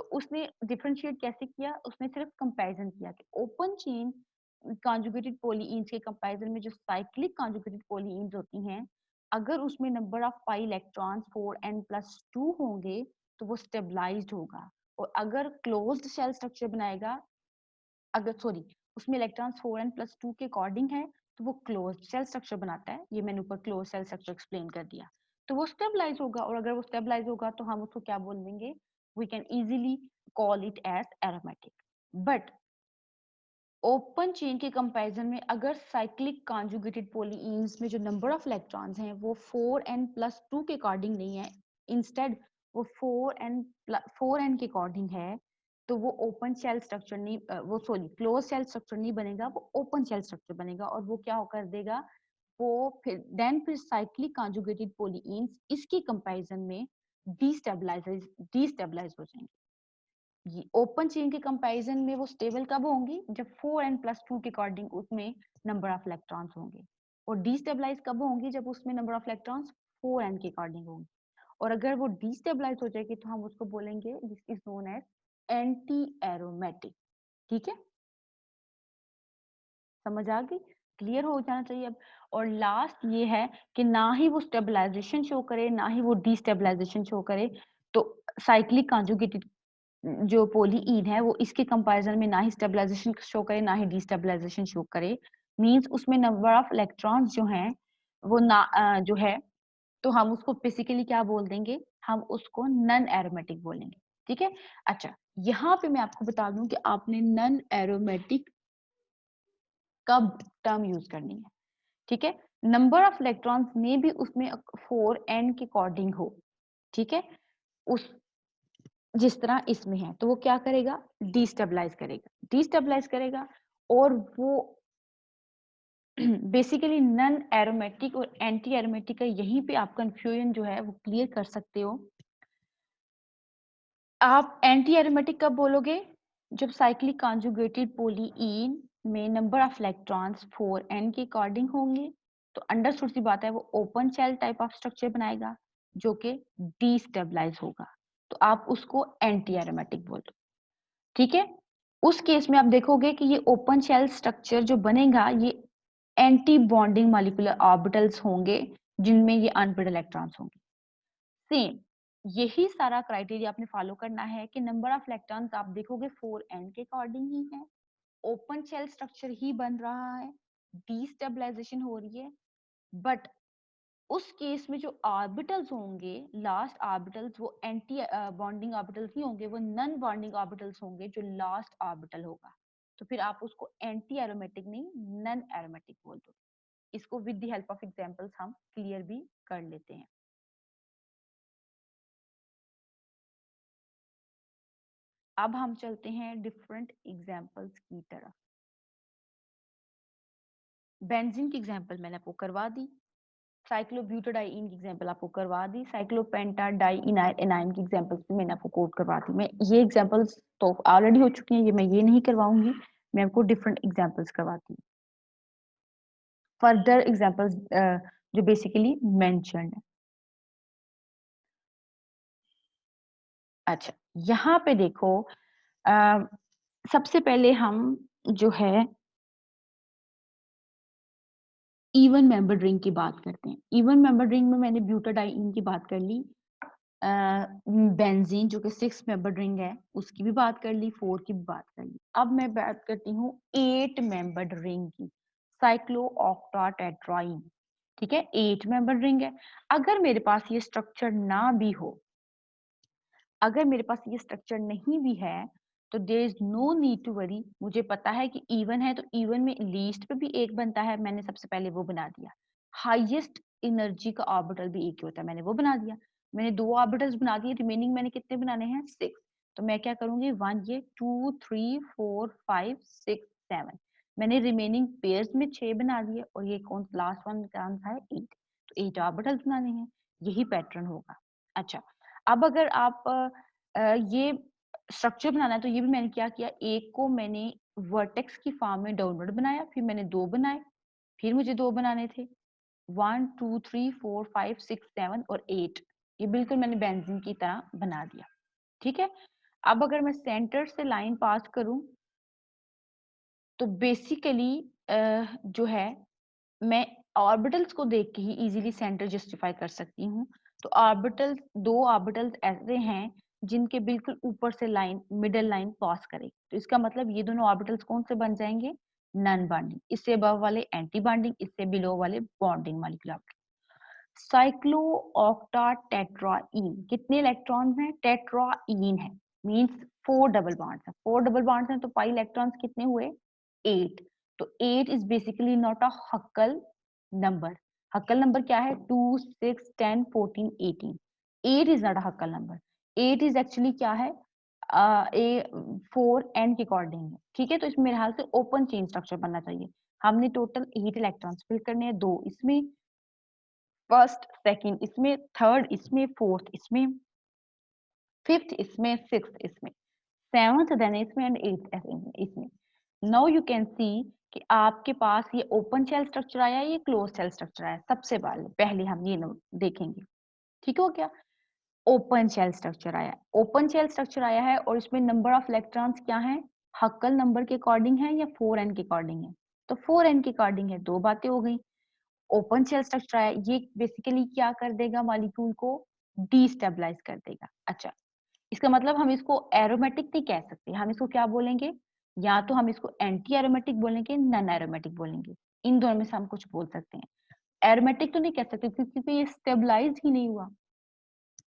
तो उसने डिफरेंशिएट कैसे किया, उसने सिर्फ कंपैरिजन किया कि ओपन चेन कॉन्जुगेटेड पॉलीइन्स के कंपैरिजन में जो साइक्लिक कॉन्जुगेटेड पॉलीइन्स होती हैं, अगर उसमें number of pi electrons 4n+2 होंगे तो वो स्टेबलाइज्ड होगा। और अगर क्लोज्ड शेल स्ट्रक्चर बनाएगा, अगर सॉरी उसमें इलेक्ट्रॉन्स 4n+2 के अकॉर्डिंग है तो वो क्लोज्ड शेल स्ट्रक्चर बनाता है। ये मैंने ऊपर क्लोज शेल स्ट्रक्चर एक्सप्लेन कर दिया। तो वो स्टेबलाइज होगा, और अगर वो स्टेबलाइज होगा तो हम उसको क्या बोल देंगे, we can easily call it as aromatic. But open chain के कंपैरिजन में अगर साइक्लिक कॉन्जुगेटेड पॉलीइन्स में जो नंबर ऑफ इलेक्ट्रॉन्स हैं वो 4n+2 के अकॉर्डिंग नहीं है, इंस्टेड वो 4n के अकॉर्डिंग है, तो वो ओपन शेल स्ट्रक्चर नहीं, वो सॉरी क्लोज शेल स्ट्रक्चर नहीं बनेगा, वो ओपन शेल स्ट्रक्चर बनेगा। और वो क्या कर देगा, वो फिर साइक्लिक कॉन्जुगेटेड पॉलीइन्स इसके कंपैरिजन में डीस्टेबलाइज हो जाएंगे। ओपन चेन के कंपैरिजन में वो स्टेबल कब होंगी, जब 4n+2 के अकॉर्डिंग उसमें नंबर ऑफ इलेक्ट्रॉन्स होंगे। और डीस्टेबलाइज कब होंगी, जब उसमें नंबर ऑफ इलेक्ट्रॉन्स 4n के अकॉर्डिंग होंगे। और अगर वो डीस्टेबलाइज हो जाएगी तो हम उसको बोलेंगे this is known as anti aromatic. ठीक है, समझ आ गई, क्लियर हो जाना चाहिए अब। और लास्ट ये है कि ना ही वो स्टेबलाइजेशन शो करे ना ही वो डीस्टेबलाइजेशन शो करे। तो साइक्लिक कॉन्जुगेटेड जो पॉलीइन है वो इसके कंपैरिजन में ना ही स्टेबलाइजेशन शो करे ना ही डिस्टेबलाइजेशन शो करे। मींस उसमें नंबर ऑफ इलेक्ट्रॉन्स जो हैं वो ना जो है, तो हम उसको बेसिकली क्या बोल देंगे, हम उसको नन एरोमेटिक बोलेंगे। ठीक है, अच्छा यहाँ पे मैं आपको बता दूं कि आपने नन एरोमेटिक कब टर्म यूज करनी है। ठीक है, नंबर ऑफ इलेक्ट्रॉन्स में भी उसमें 4n के अकॉर्डिंग हो। ठीक है, उस जिस तरह इसमें है, तो वो क्या करेगा, डिस्टेबलाइज करेगा। और वो बेसिकली नन एरोमेटिक और एंटी एरोमेटिक का यहीं पे आप कंफ्यूजन जो है वो क्लियर कर सकते हो। आप एंटी एरोमेटिक कब बोलोगे, जब साइक्लिक कॉन्जुगेटेड पॉलीइन में नंबर ऑफ इलेक्ट्रॉन्स 4n के अकॉर्डिंग होंगे। तो अंडरस्टूड सी बात है, वो open shell type of structure बनाएगा जो कि डीस्टेबलाइज होगा, तो आप उसको एंटी एरोमेटिक बोलो। ठीक है, उस केस में आप देखोगे कि ये ओपन शेल स्ट्रक्चर जो बनेगा ये एंटी बॉन्डिंग मॉलिक्यूलर ऑर्बिटल्स होंगे जिनमें ये अनपेड इलेक्ट्रॉन्स होंगे। सेम यही सारा क्राइटेरिया आपने फॉलो करना है कि नंबर ऑफ इलेक्ट्रॉन्स आप देखोगे 4n के अकॉर्डिंग ही है, ओपन शेल स्ट्रक्चर ही बन रहा है, डीस्टेबलाइजेशन हो रही है। बट उस केस में जो ऑर्बिटल्स होंगे, लास्ट ऑर्बिटल्स वो एंटी बॉन्डिंग ऑर्बिटल्स नहीं होंगे, वो नन बॉन्डिंग ऑर्बिटल्स होंगे जो लास्ट ऑर्बिटल होगा। तो फिर आप उसको एंटी एरोमेटिक नहीं नन एरोमेटिक बोल दो। इसको with the help of examples हम क्लियर भी कर लेते हैं। अब हम चलते हैं डिफरेंट एग्जांपल्स की तरफ। बेंजीन की एग्जांपल मैंने आपको करवा दी, साइक्लोब्यूटाडाइन की एग्जांपल आपको करवा दी, साइक्लोपेंटाडाइइनाइन की एग्जांपल्स भी मैंने आपको कोट करवा दी। मैं ये एग्जांपल्स तो ऑलरेडी हो चुकी हैं, ये मैं ये नहीं करवाऊंगी, मैं आपको डिफरेंट एग्जांपल्स करवाती हूँ, फर्दर एग्जांपल्स जो बेसिकली मेंशन्ड है। अच्छा, यहाँ पे देखो, सबसे पहले हम जो है इवन मेंबर रिंग की बात करते हैं। इवन मेंबर रिंग में मैंने ब्यूटाडाइन की बात कर ली, बेंजीन जो कि 6 मेंबर रिंग है उसकी भी बात कर ली, 4 की भी बात कर ली। अब मैं बात करती हूँ 8 मेंबर्ड रिंग की, साइक्लोऑक्टाटेट्राइन। ठीक है, 8 मेंबर रिंग है। अगर मेरे पास ये स्ट्रक्चर ना भी हो, अगर मेरे पास ये स्ट्रक्चर नहीं भी है, तो there is no need to worry. मुझे पता है कि इवन है तो इवन में लीस्ट पे भी एक बनता है, मैंने सबसे पहले वो बना दिया। हाईएस्ट एनर्जी का ऑर्बिटल भी एक ही होता है, मैंने वो बना दिया। मैंने 2 ऑर्बिटल्स बना दिए, रिमेनिंग मैंने कितने बनाने हैं, 6। तो मैं क्या करूंगी, 1 ये 2 3 4 5 6 7, मैंने रिमेनिंग पेयर्स में 6 बना दिए, और ये कौन लास्ट वन कौन सा है, 8। तो 8 ऑर्बिटल्स बनाने हैं, यही पैटर्न होगा। अच्छा, अब अगर आप ये स्ट्रक्चर बनाना है तो ये भी मैंने क्या किया, एक को मैंने वर्टेक्स की फॉर्म में डाउनवर्ड बनाया, फिर मैंने 2 बनाए, फिर मुझे 2 बनाने थे, 1 2 3 4 5 6 7 और 8। ये बिल्कुल मैंने बेंजीन की तरह बना दिया। ठीक है, अब अगर मैं सेंटर से लाइन पास करूं तो बेसिकली जो है मैं ऑर्बिटल्स को देख के ही इजीली सेंटर जस्टिफाई कर सकती हूँ। तो ऑर्बिटल्स, दो ऑर्बिटल्स ऐसे हैं जिनके बिल्कुल ऊपर से लाइन, मिडल लाइन पास करे, तो इसका मतलब ये दोनों ऑर्बिटल्स कौन से बन जाएंगे? Non bonding. इससे अबव वाले एंटी बॉन्डिंग, इससे बिलो वाले bonding molecule orbital. Cyclooctatetraene, कितने इलेक्ट्रॉन्स हैं? टेट्राईन है, मींस 4 डबल बॉन्ड्स है। 4 डबल बॉन्ड्स हैं तो पाई इलेक्ट्रॉन्स कितने हुए? 8। तो 8 is basically not a हक्कल number. हक्कल number क्या है? 2, 6, 10, 14, 18। 8 is not a हक्कल number. 8 is actually क्या है? ए 4 एन के अकॉर्डिंग है, ठीक है। तो इसमें मेरे ख्याल से ओपन चेन स्ट्रक्चर बनना चाहिए। हमने टोटल 8 इलेक्ट्रॉन्स फिल करने हैं, 2 इसमें, फर्स्ट सेकंड इसमें, थर्ड इसमें, फोर्थ इसमें, फिफ्थ इसमें, सिक्स्थ इसमें, सेवंथ देन इसमें एंड एट्थ इसमें। नाउ यू कैन सी कि आपके पास ये ओपन शेल स्ट्रक्चर आया है, ये क्लोज शेल स्ट्रक्चर आया है। सबसे पहले पहले हम ये नोट देखेंगे, ठीक हो गया। ओपन शेल स्ट्रक्चर आया है, ओपन शेल स्ट्रक्चर आया है और इसमें नंबर ऑफ इलेक्ट्रॉन्स क्या है? हक्कल नंबर के अकॉर्डिंग है या 4n के अकॉर्डिंग है? तो 4n के अकॉर्डिंग है। दो बातें हो गई। ओपन शेल स्ट्रक्चर है, ये बेसिकली क्या कर देगा? मॉलिक्यूल को डीस्टेबलाइज कर देगा। अच्छा, इसका मतलब हम इसको एरोमेटिक नहीं कह सकते, हम इसको क्या बोलेंगे? या तो हम इसको एंटी एरोमेटिक बोलेंगे, नॉन एरोमेटिक बोलेंगे। इन दोनों में से हम कुछ बोल सकते हैं। एरोमेटिक तो नहीं कह सकते क्योंकि ये स्टेबलाइज ही नहीं हुआ,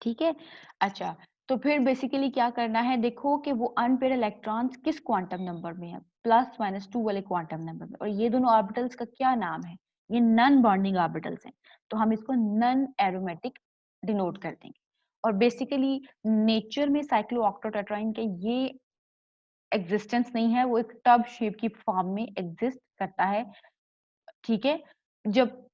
ठीक है। अच्छा, तो फिर बेसिकली क्या करना है? देखो कि वो अनपेयर इलेक्ट्रॉन्स किस क्वांटम नंबर में है? +-2 वाले क्वांटम नंबर में। और ये दोनों ऑर्बिटल्स का क्या नाम है? ये नॉन बॉन्डिंग ऑर्बिटल्स हैं, तो हम इसको नॉन एरोमेटिक डिनोट कर देंगे। और बेसिकली नेचर में साइक्लोऑक्टेट्राईन के ये एग्जिस्टेंस नहीं है, वो एक टब शेप की फॉर्म में एग्जिस्ट करता है, ठीक है। जब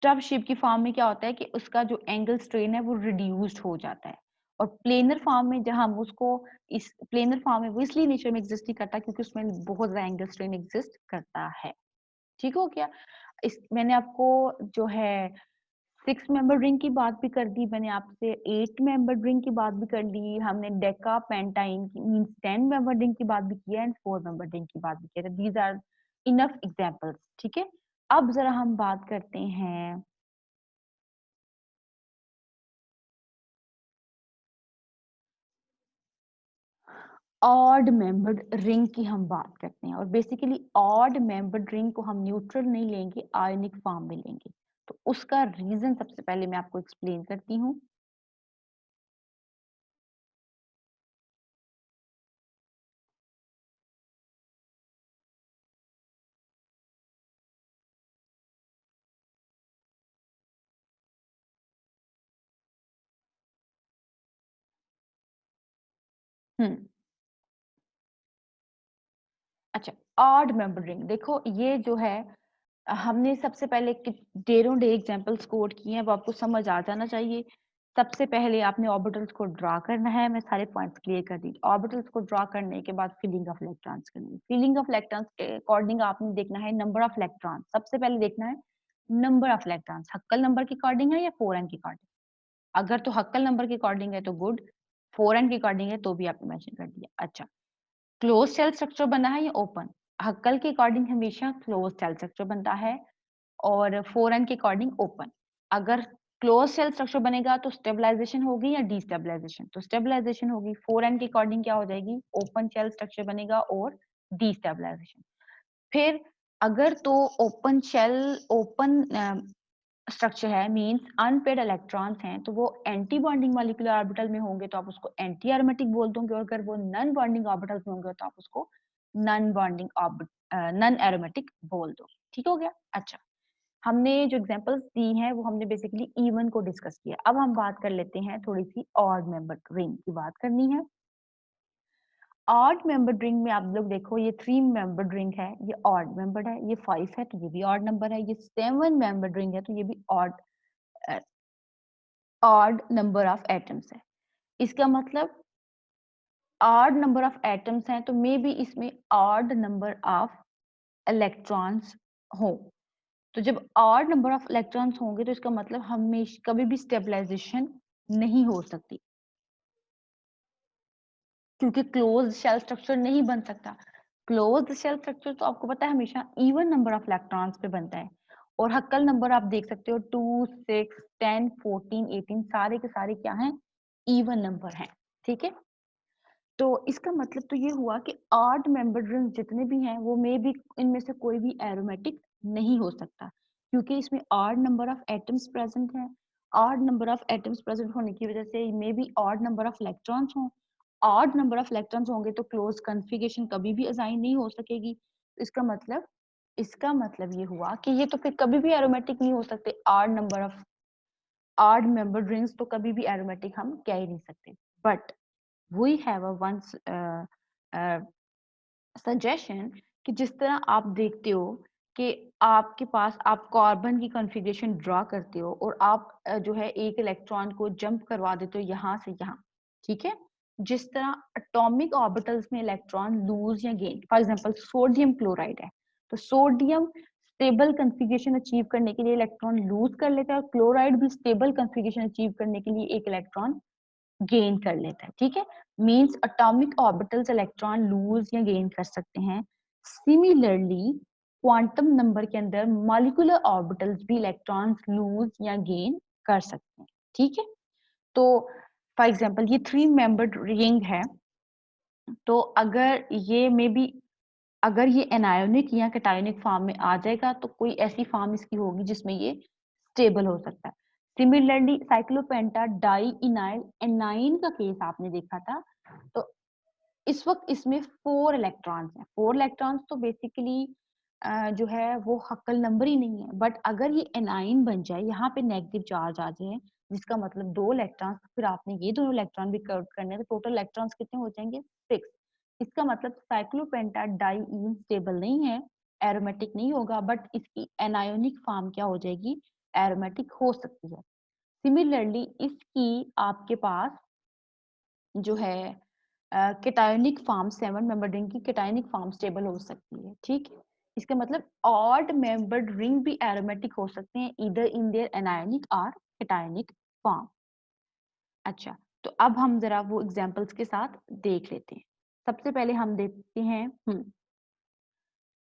टब शेप की फॉर्म में क्या होता है कि उसका जो एंगल स्ट्रेन है वो रिड्यूस्ड हो जाता है। और प्लेनर फॉर्म में जहां हम उसको, इस प्लेनर फॉर्म में वो इसलिए नेचर में एग्जिस्ट नहीं करता क्योंकि उसमें बहुत ज्यादा एंगल स्ट्रेन एग्जिस्ट करता है, ठीक हो गया। इस मैंने आपको जो है 6 मेंबर रिंग की बात भी कर दी, मैंने आपसे 8 मेंबर रिंग की बात भी कर ली, हमने डेका पेंटाइन की मींस 10 मेंबर रिंग की बात भी की है एंड 4 मेंबर रिंग की बात भी की है। दीज आर इनफ एग्जांपल्स, ठीक है। अब जरा हम बात करते हैं ऑड मेंबर्ड रिंग की। हम बात करते हैं और बेसिकली ऑड मेंबर्ड रिंग को हम न्यूट्रल नहीं लेंगे, आयनिक फॉर्म में लेंगे। तो उसका रीजन सबसे पहले मैं आपको एक्सप्लेन करती हूँ। हम्म, अच्छा, ऑड मेंबर्ड रिंग देखो, ये जो है हमने सबसे पहले डेरों डे एग्जांपल्स कोड किए हैं, वो आपको समझ आ जाना चाहिए। सबसे पहले आपने ऑर्बिटल्स को ड्रा करना है, मैं सारे पॉइंट्स क्लियर कर दी। ऑर्बिटल्स को ड्रा करने के बाद फिलिंग ऑफ इलेक्ट्रॉन्स करनी है। फिलिंग ऑफ इलेक्ट्रॉन्स के अकॉर्डिंग आपने देखना है नंबर ऑफ इलेक्ट्रॉन्स। सबसे पहले देखना है number of electrons Huckel number के अकॉर्डिंग है या 4n के अकॉर्डिंग। अगर तो हक्कल नंबर के अकॉर्डिंग है तो गुड, 4n के अकॉर्डिंग है तो भी आपने मेंशन कर दिया। अच्छा, क्लोज सेल स्ट्रक्चर बना है या ओपन? हक्कल के अकॉर्डिंग हमेशा क्लोज सेल स्ट्रक्चर बनता है और 4n के अकॉर्डिंग ओपन। अगर क्लोज सेल स्ट्रक्चर बनेगा तो स्टेबलाइजेशन होगी या डीस्टेबलाइजेशन? तो स्टेबलाइजेशन होगी। 4n के अकॉर्डिंग क्या हो जाएगी? ओपन शेल स्ट्रक्चर बनेगा और डीस्टेबलाइजेशन। फिर अगर तो ओपन शेल, ओपन स्ट्रक्चर है मींस अनपेड इलेक्ट्रॉन्स हैं, तो वो एंटी बॉन्डिंग मॉलिक्यूलर ऑर्बिटल में होंगे तो आप उसको एंटी एरोमेटिक बोल दोगे, और अगर वो नॉन बॉन्डिंग ऑर्बिटल्स में होंगे तो आप उसको नॉन बॉन्डिंग नॉन एरोमेटिक बोल दो, ठीक हो गया। अच्छा, हमने जो एग्जांपल्स दी हैं वो हमने बेसिकली इवन को डिस्कस किया। अब हम बात कर लेते हैं थोड़ी सी ऑड मेंबर रिंग की बात करनी है। ऑड मेंबर रिंग में आप लोग देखो, ये 3 मेंबर रिंग है, ये ऑड मेंबर है, ये 5 है तो ये भी ऑड नंबर है, ये 7 मेंबर रिंग है तो ये भी ऑड नंबर ऑफ एटम्स है। इसका मतलब ऑड नंबर ऑफ एटम्स हैं तो मे बी इसमें ऑड नंबर ऑफ इलेक्ट्रॉन्स हो। तो जब ऑड नंबर ऑफ इलेक्ट्रॉन्स होंगे तो इसका मतलब हमेशा कभी भी स्टेबलाइजेशन नहीं हो सकती। क्योंकि क्लोज शेल स्ट्रक्चर नहीं बन सकता। क्लोज शेल स्ट्रक्चर तो आपको पता है हमेशा इवन नंबर ऑफ इलेक्ट्रॉन्स पे बनता है, और हक्कल नंबर आप देख सकते हो 2, 6, 10, 14, 18 सारे के सारे क्या हैं, इवन नंबर हैं। ठीक है, तो इसका मतलब तो ये हुआ कि ऑड मेंबर्ड रिंग्स जितने भी हैं वो मे भी इनमें से कोई भी एरोमेटिक नहीं हो सकता, क्योंकि इसमें odd number of atoms present है। Odd number of atoms present होने की वजह से may be odd number of electrons हों। ऑड नंबर ऑफ इलेक्ट्रॉन्स होंगे तो क्लोज कॉन्फ़िगरेशन कभी भी असाइन नहीं हो सकेगी। इसका मतलब ये हुआ कि ये तो फिर कभी भी एरोमेटिक नहीं हो सकते। ऑड मेंबर्ड रिंग्स तो कभी भी एरोमेटिक हम कह ही नहीं सकते। But we have a one suggestion कि जिस तरह आप देखते हो कि आपके पास आप कार्बन की कॉन्फ़िगरेशन ड्रा करते हो और आप जो है एक इलेक्ट्रॉन को जंप करवा देते हो यहाँ से यहाँ, ठीक है, जिस तरह एटॉमिक ऑर्बिटल्स में इलेक्ट्रॉन लूज या gain, for example sodium chloride है, तो सोडियम स्टेबल कॉन्फ़िगरेशन अचीव करने के लिए इलेक्ट्रॉन लूज कर लेता है, और क्लोराइड भी स्टेबल कॉन्फ़िगरेशन अचीव करने के लिए एक इलेक्ट्रॉन गेन कर लेता है। ठीक है, means atomic orbitals electron lose या गेन कर सकते हैं। सिमिलरली क्वांटम नंबर के अंदर मॉलिक्यूलर ऑर्बिटल्स भी इलेक्ट्रॉन्स लूज या गेन कर सकते हैं। ठीक है, तो फॉर एग्जांपल ये 3 मेंबर्ड रिंग है, तो अगर ये एनायोनिक या कैटायोनिक फॉर्म में आ जाएगा तो कोई ऐसी फॉर्म इसकी होगी जिसमें ये स्टेबल हो सकता है। सिमिलरली साइक्लोपेंटा डाई इनाइल एनाइन का केस आपने देखा था, तो इस वक्त इसमें 4 इलेक्ट्रॉन्स हैं। 4 इलेक्ट्रॉन्स तो बेसिकली जो है वो हक्कल नंबर ही नहीं है, बट अगर ये एनाइन बन जाए, यहाँ पे नेगेटिव चार्ज आ जाए, जिसका मतलब 2 इलेक्ट्रॉन्स, फिर आपने ये दोनों इलेक्ट्रॉन भी काउंट करने हैं, तो टोटल इलेक्ट्रॉन्स कितने हो जाएंगे, 6। इसका मतलब साइक्लोपेंटा डाइईन स्टेबल नहीं है, एरोमेटिक नहीं होगा, बट इसकी एनायोनिक फॉर्म क्या हो जाएगी, एरोमेटिक हो सकती है। सिमिलरली इसकी आपके पास जो है केटायोनिक फॉर्म 7 मेंबर्ड रिंग की केटायोनिक फॉर्म स्टेबल हो सकती है। ठीक है, इसका मतलब ऑड मेंबर्ड रिंग भी एरोमेटिक हो सकते हैं, ईदर इन देयर एनायोनिक और केटायोनिक फॉर्म। अच्छा, तो अब हम जरा वो एग्जांपल्स के साथ देख लेते हैं। सबसे पहले हम देखते हैं,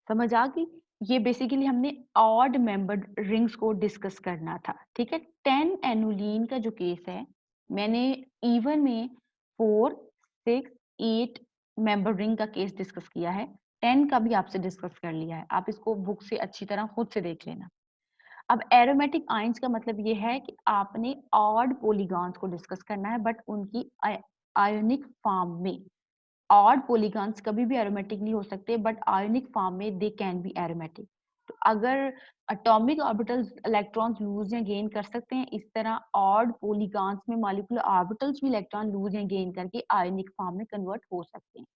समझ आ गई, ये बेसिकली हमने ऑड मेंबर्ड रिंग्स को डिस्कस करना था। ठीक है, 10 एनुलीन का जो केस है, मैंने इवन में 4, 6, 8 मेंबर रिंग का केस डिस्कस किया है, 10 का भी आपसे डिस्कस कर लिया है। आप इसको बुक से अच्छी तरह खुद से देख लेना। अब एरोमेटिक आयंस का मतलब ये है कि आपने ऑड पॉलीगॉन्स को डिस्कस करना है, बट उनकी आयोनिक फॉर्म में। ऑड पॉलीगॉन्स कभी भी एरोमेटिक नहीं हो सकते, बट आयोनिक फॉर्म में दे कैन बी एरोमेटिक। तो अगर एटॉमिक ऑर्बिटल्स इलेक्ट्रॉन्स लूज या गेन कर सकते हैं, इस तरह ऑड पॉलीगॉन्स में मॉलिक्यूलर ऑर्बिटल्स भी इलेक्ट्रॉन लूज या गेन करके आयोनिक फॉर्म में कन्वर्ट हो सकते हैं।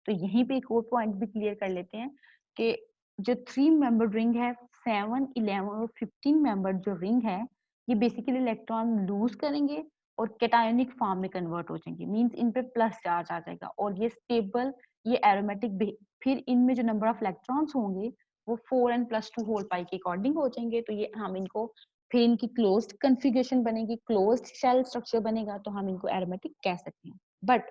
तो यहीं पे एक और पॉइंट भी क्लियर कर लेते हैं कि जो 3 मेंबर रिंग है, 7, 11 और 15 मेंबर जो रिंग है, ये बेसिकली इलेक्ट्रॉन लूज करेंगे और कैटायोनिक फॉर्म में कन्वर्ट हो जाएंगे, मींस इन पे प्लस चार्ज आ जाएगा, और ये स्टेबल, ये एरोमेटिक। फिर इनमें जो नंबर ऑफ इलेक्ट्रॉन्स होंगे वो 4n+2 होल पाई के अकॉर्डिंग हो जाएंगे, तो ये हम इनको, फिर इनकी क्लोज्ड कॉन्फ़िगरेशन बनेगी, क्लोज्ड शेल स्ट्रक्चर बनेगा, तो हम इनको एरोमेटिक कह सकते हैं। बट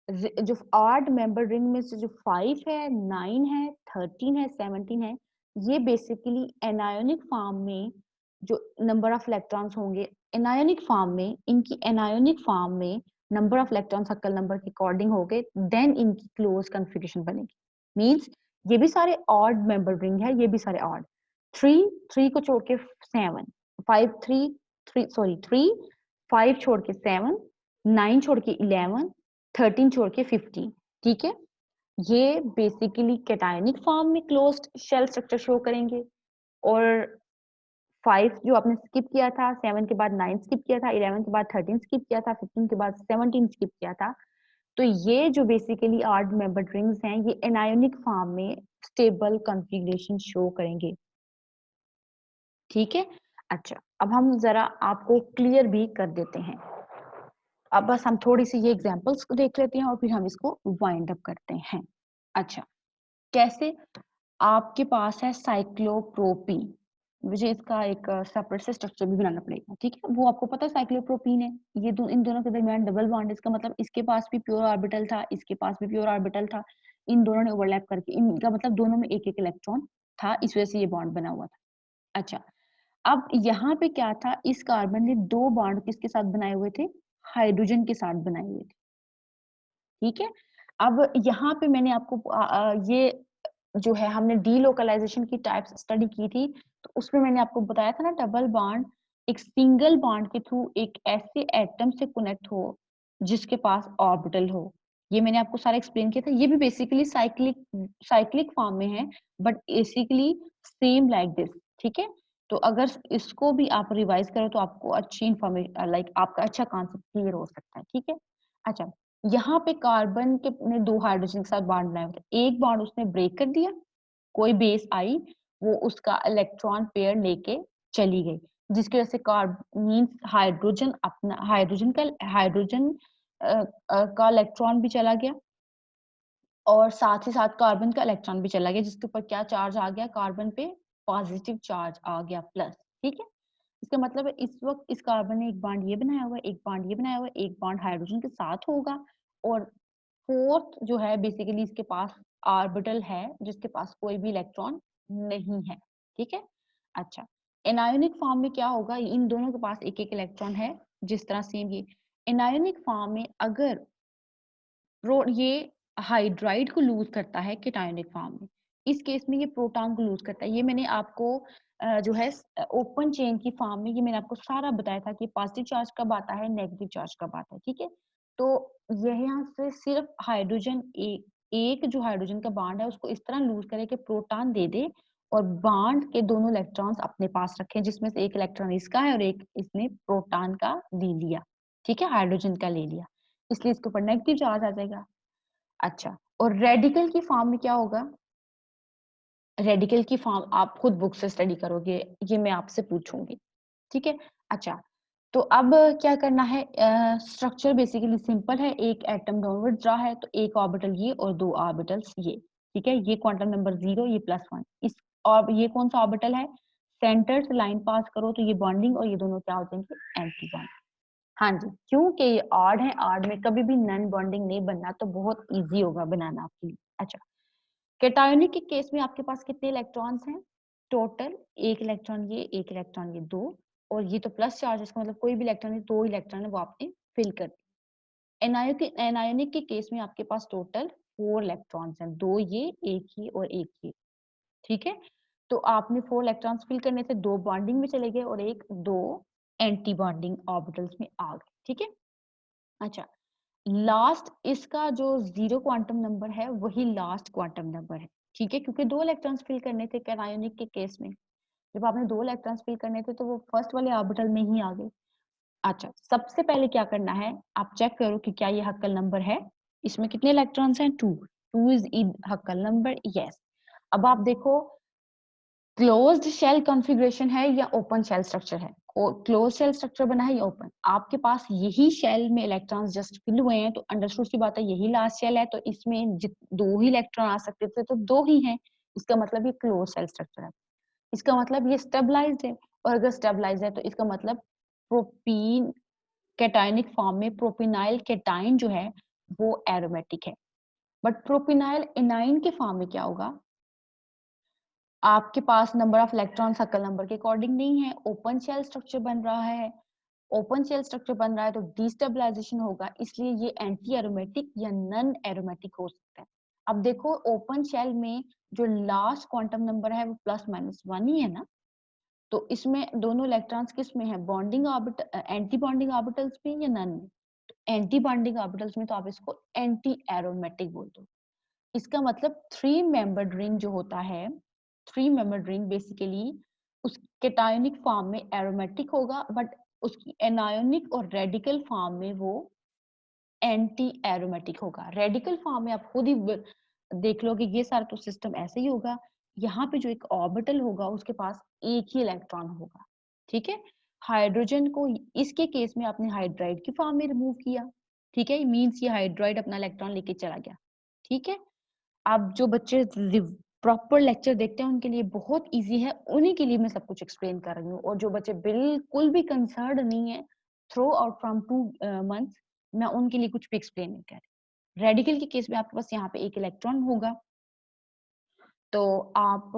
जो ऑड मेंबर रिंग में से जो 5 है, 9 है, 13 है, 17 है, ये बेसिकली एनायोनिक फॉर्म में जो नंबर ऑफ इलेक्ट्रॉन्स होंगे, एनायोनिक फॉर्म में, इनकी एनायोनिक फॉर्म में number of electrons Huckel number के अकॉर्डिंग हो गए, देन इनकी क्लोज कॉन्फ़िगरेशन बनेगी। मींस ये भी सारे ऑड मेंबर रिंग है, ये भी सारे ऑड। 3 को छोड़ के 7, 5 3 सॉरी 3, 5 छोड़ के 7, 9 छोड़ के 11, 13 छोड़ के 15। ठीक है, ये बेसिकली कैटायनिक फॉर्म में क्लोज्ड शेल स्ट्रक्चर शो करेंगे, और 5 जो आपने स्किप किया था, 7 के बाद 9 स्किप किया था, 11 के बाद 13 स्किप किया था, 15 के बाद 17 स्किप किया था, तो ये जो बेसिकली ऑड मेंबर्ड रिंग्स हैं, ये एनायोनिक फॉर्म में स्टेबल कॉन्फ़िगरेशन शो करेंगे। ठीक है, अच्छा, अब हम जरा आपको क्लियर भी कर देते हैं। अब बस हम थोड़ी सी ये एग्जांपल्स को देख लेते हैं और फिर हम इसको वाइंड अप करते हैं। अच्छा, कैसे, आपके पास है साइक्लोप्रोपीन, मुझे इसका एक सेपरेट से स्ट्रक्चर भी बनाना पड़ेगा, ठीक है। वो आपको पता है साइक्लोप्रोपीन है, ये इन दोनों के दरमियान डबल बॉन्ड, इसका मतलब इसके पास भी प्योर ऑर्बिटल था, इसके पास भी प्योर ऑर्बिटल था, इन दोनों ने ओवरलैप करके इनका मतलब दोनों में एक एक इलेक्ट्रॉन था, इस वजह से ये बॉन्ड बना हुआ था। अच्छा, अब यहाँ पे क्या था, इस कार्बन ने दो बॉन्ड किसके साथ बनाए हुए थे, हाइड्रोजन के साथ बनाए हुए थे, ठीक है। अब यहाँ पे मैंने आपको ये जो है हमने डीलोकलाइजेशन की टाइप्स स्टडी की थी, तो उसमें मैंने आपको बताया था ना, डबल बॉन्ड एक सिंगल बॉन्ड के थ्रू एक ऐसे एटम से कनेक्ट हो जिसके पास ऑर्बिटल हो। ये मैंने आपको सारा एक्सप्लेन किया था। ये भी बेसिकली साइक्लिक साइक्लिक फॉर्म में है, but basically same like this, ठीक है। तो अगर इसको भी आप रिवाइज करो तो आपको अच्छी इंफॉर्मेशन, लाइक आपका अच्छा कॉन्सेप्ट क्लियर हो सकता है, ठीक है। अच्छा, यहाँ पे कार्बन के ने दो हाइड्रोजन के साथ बॉन्ड बनाया हुआ था, एक बॉन्ड उसने ब्रेक कर दिया, कोई बेस आई, वो उसका इलेक्ट्रॉन पेयर लेके चली गई, जिसकी वजह से मींस हाइड्रोजन का इलेक्ट्रॉन भी चला गया, और साथ ही साथ कार्बन का इलेक्ट्रॉन भी चला गया, जिसके ऊपर क्या चार्ज आ गया, कार्बन पे पॉजिटिव चार्ज आ गया प्लस, ठीक है। इसका मतलब है इस वक्त इस कार्बन ने एक बॉन्ड ये बनाया हुआ है, एक बॉन्ड ये बनाया हुआ है, एक बॉन्ड हाइड्रोजन के साथ होगा, और फोर्थ जो है बेसिकली इसके पास ऑर्बिटल है जिसके पास कोई भी इलेक्ट्रॉन नहीं है, ठीक है। अच्छा, एनायोनिक फॉर्म में क्या होगा, इन दोनों के पास एक एक इलेक्ट्रॉन है, जिस तरह सेम ये एनायोनिक फॉर्म में अगर ये हाइड्राइड को लूज करता है केटायोनिक फॉर्म में, इस केस में ये प्रोटॉन को लूज करता है। ये मैंने आपको जो है ओपन चेन की फॉर्म में ये मैंने आपको सारा बताया था कि पॉजिटिव चार्ज कब आता है, नेगेटिव चार्ज कब आता है, ठीक है। तो यह यहाँ से सिर्फ हाइड्रोजन एक जो हाइड्रोजन का बॉन्ड है उसको इस तरह लूज करे कि प्रोटॉन दे दे, और बॉन्ड के दोनों इलेक्ट्रॉन्स अपने पास रखे, जिसमें से एक इलेक्ट्रॉन इसका है और एक इसने प्रोटॉन का ले लिया, ठीक है, हाइड्रोजन का ले लिया, इसलिए इसके ऊपर नेगेटिव चार्ज आ जाएगा। अच्छा, और रेडिकल की फॉर्म में क्या होगा, रेडिकल की फॉर्म आप खुद बुक से स्टडी करोगे, ये मैं आपसे पूछूंगी, ठीक है। अच्छा, तो अब क्या करना है, स्ट्रक्चर बेसिकली सिंपल है, एक एटम डाउनवर्ड जा है तो एक ऑर्बिटल ये और दो ऑर्बिटल्स ये, ठीक है। ये क्वांटम नंबर 0, ये +1, इस और ये कौन सा ऑर्बिटल है, सेंटर से लाइन पास करो तो ये बॉन्डिंग, और ये दोनों क्या हो जाएंगे, एंटी बॉन्ड। हाँ जी, क्योंकि ये ऑड है, ऑड में कभी भी नॉन बॉन्डिंग नहीं बनना, तो बहुत इजी होगा बनाना आपके लिए। अच्छा, कैटायोनिक के केस में आपके पास कितने इलेक्ट्रॉन्स हैं, टोटल एक इलेक्ट्रॉन ये, एक इलेक्ट्रॉन ये, दो, और ये तो प्लस चार्ज, इसका मतलब कोई भी इलेक्ट्रॉन है, दो इलेक्ट्रॉन है वो आपने फिल कर दिया। एनायोनिक के केस में आपके पास टोटल 4 इलेक्ट्रॉन्स हैं, दो ये, एक ये और एक ये, ठीक है। तो आपने 4 इलेक्ट्रॉन्स फिल करने से दो बॉन्डिंग में चले गए और एक दो एंटी बॉन्डिंग ऑर्बिटल्स में आ गए, ठीक है। अच्छा, लास्ट इसका जो 0 क्वांटम नंबर है वही लास्ट क्वांटम नंबर है, ठीक है, क्योंकि दो इलेक्ट्रॉन्स फिल करने थे कैटायोनिक के केस में, जब आपने दो इलेक्ट्रॉन्स फिल करने थे तो वो फर्स्ट वाले ऑर्बिटल में ही आ गए। अच्छा, सबसे पहले क्या करना है, आप चेक करो कि क्या ये हक्कल नंबर है, इसमें कितने इलेक्ट्रॉन्स हैं, 2, 2 इज हक्कल नंबर, यस। अब आप देखो क्लोज्ड शेल कॉन्फ़िगरेशन है या ओपन शेल स्ट्रक्चर है, क्लोज शेल स्ट्रक्चर बना है या ओपन, आपके पास यही शेल में इलेक्ट्रॉन्स जस्ट फिल हुए हैं, तो अंडरस्टूड सी बात है यही लास्ट शेल है, तो इसमें दो ही इलेक्ट्रॉन आ सकते थे, तो दो ही हैं, इसका मतलब ये क्लोज शेल स्ट्रक्चर है, इसका मतलब ये स्टेबलाइज्ड है, और अगर स्टेबलाइज्ड है तो इसका मतलब प्रोपीन कैटायनिक फॉर्म में प्रोपिनाइल कैटाइन जो है वो एरोमेटिक है, बट प्रोपिनाइल एनाइन के फॉर्म में क्या होगा, आपके पास number of electron Huckel number के अकॉर्डिंग नहीं है, ओपन शेल स्ट्रक्चर बन रहा है, ओपन शेल स्ट्रक्चर बन रहा है तो डिस्टेबलाइजेशन होगा, इसलिए ये एंटी एरोमेटिक या नॉन एरोमेटिक हो सकता है। अब देखो ओपन शेल में जो लास्ट क्वांटम नंबर है वो +-1 ही है ना, तो इसमें दोनों इलेक्ट्रॉन्स किस में है, bonding orbital anti bonding orbitals में या नन में, एंटी बॉन्डिंग ऑर्बिटल्स में, तो आप इसको एंटी एरोमेटिक बोल दो। इसका मतलब 3 मेंबर्ड रिंग जो होता है, 3 मेंबर्ड रिंग बेसिकली उस कैटायोनिक फॉर्म में एरोमेटिक होगा, बट उसकी एनायोनिक और रेडिकल फॉर्म में वो एंटी एरोमेटिक होगा। रेडिकल फॉर्म में आप खुद ही देख लो कि ये सारा तो सिस्टम ऐसे ही होगा, यहाँ पे जो एक ऑर्बिटल होगा उसके पास एक ही इलेक्ट्रॉन होगा, ठीक है। हाइड्रोजन को इसके केस में आपने हाइड्राइड की फॉर्म में रिमूव किया, ठीक है, मींस ये हाइड्राइड अपना इलेक्ट्रॉन लेके चला गया, ठीक है। अब जो बच्चे प्रॉपर लेक्चर देखते हैं उनके लिए बहुत इजी है, उन्हीं के लिए मैं सब कुछ एक्सप्लेन कर रही हूँ। और जो बच्चे बिल्कुल भी कंसर्न नहीं है थ्रू आउट फ्रॉम 2 मंथ्स, मैं उनके लिए कुछ भी एक्सप्लेन नहीं कर रही। रेडिकल के केस में आपके पास यहाँ पे एक इलेक्ट्रॉन होगा, तो आप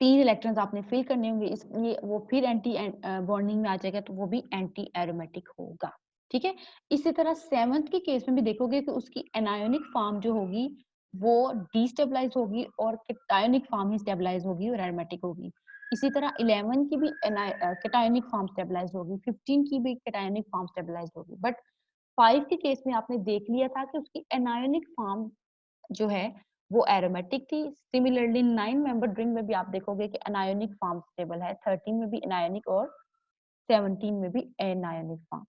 3 इलेक्ट्रॉन्स आपने फिल करने होंगे, इसलिए वो फिर एंटी बॉन्डिंग में आ जाएगा, तो वो भी एंटी एरोमेटिक होगा। ठीक है। इसी तरह 7th के केस में भी देखोगे कि उसकी एनायोनिक फॉर्म जो होगी वो डिस्टेबलाइज होगी और कैटायोनिक फॉर्म ही स्टेबलाइज होगी और एरोमेटिक होगी। इसी तरह 11 की भी कैटायोनिक फॉर्म स्टेबलाइज होगी, 15 की भी कैटायोनिक फॉर्म स्टेबलाइज होगी। बट 5 के केस में आपने देख लिया था कि उसकी एनायोनिक फॉर्म जो है वो एरोमेटिक थी। सिमिलरली 9 मेंबर रिंग में भी आप देखोगे कि एनायोनिक फॉर्म स्टेबल है, 13 में भी एनायोनिक और 17 में भी एनायोनिक फॉर्म।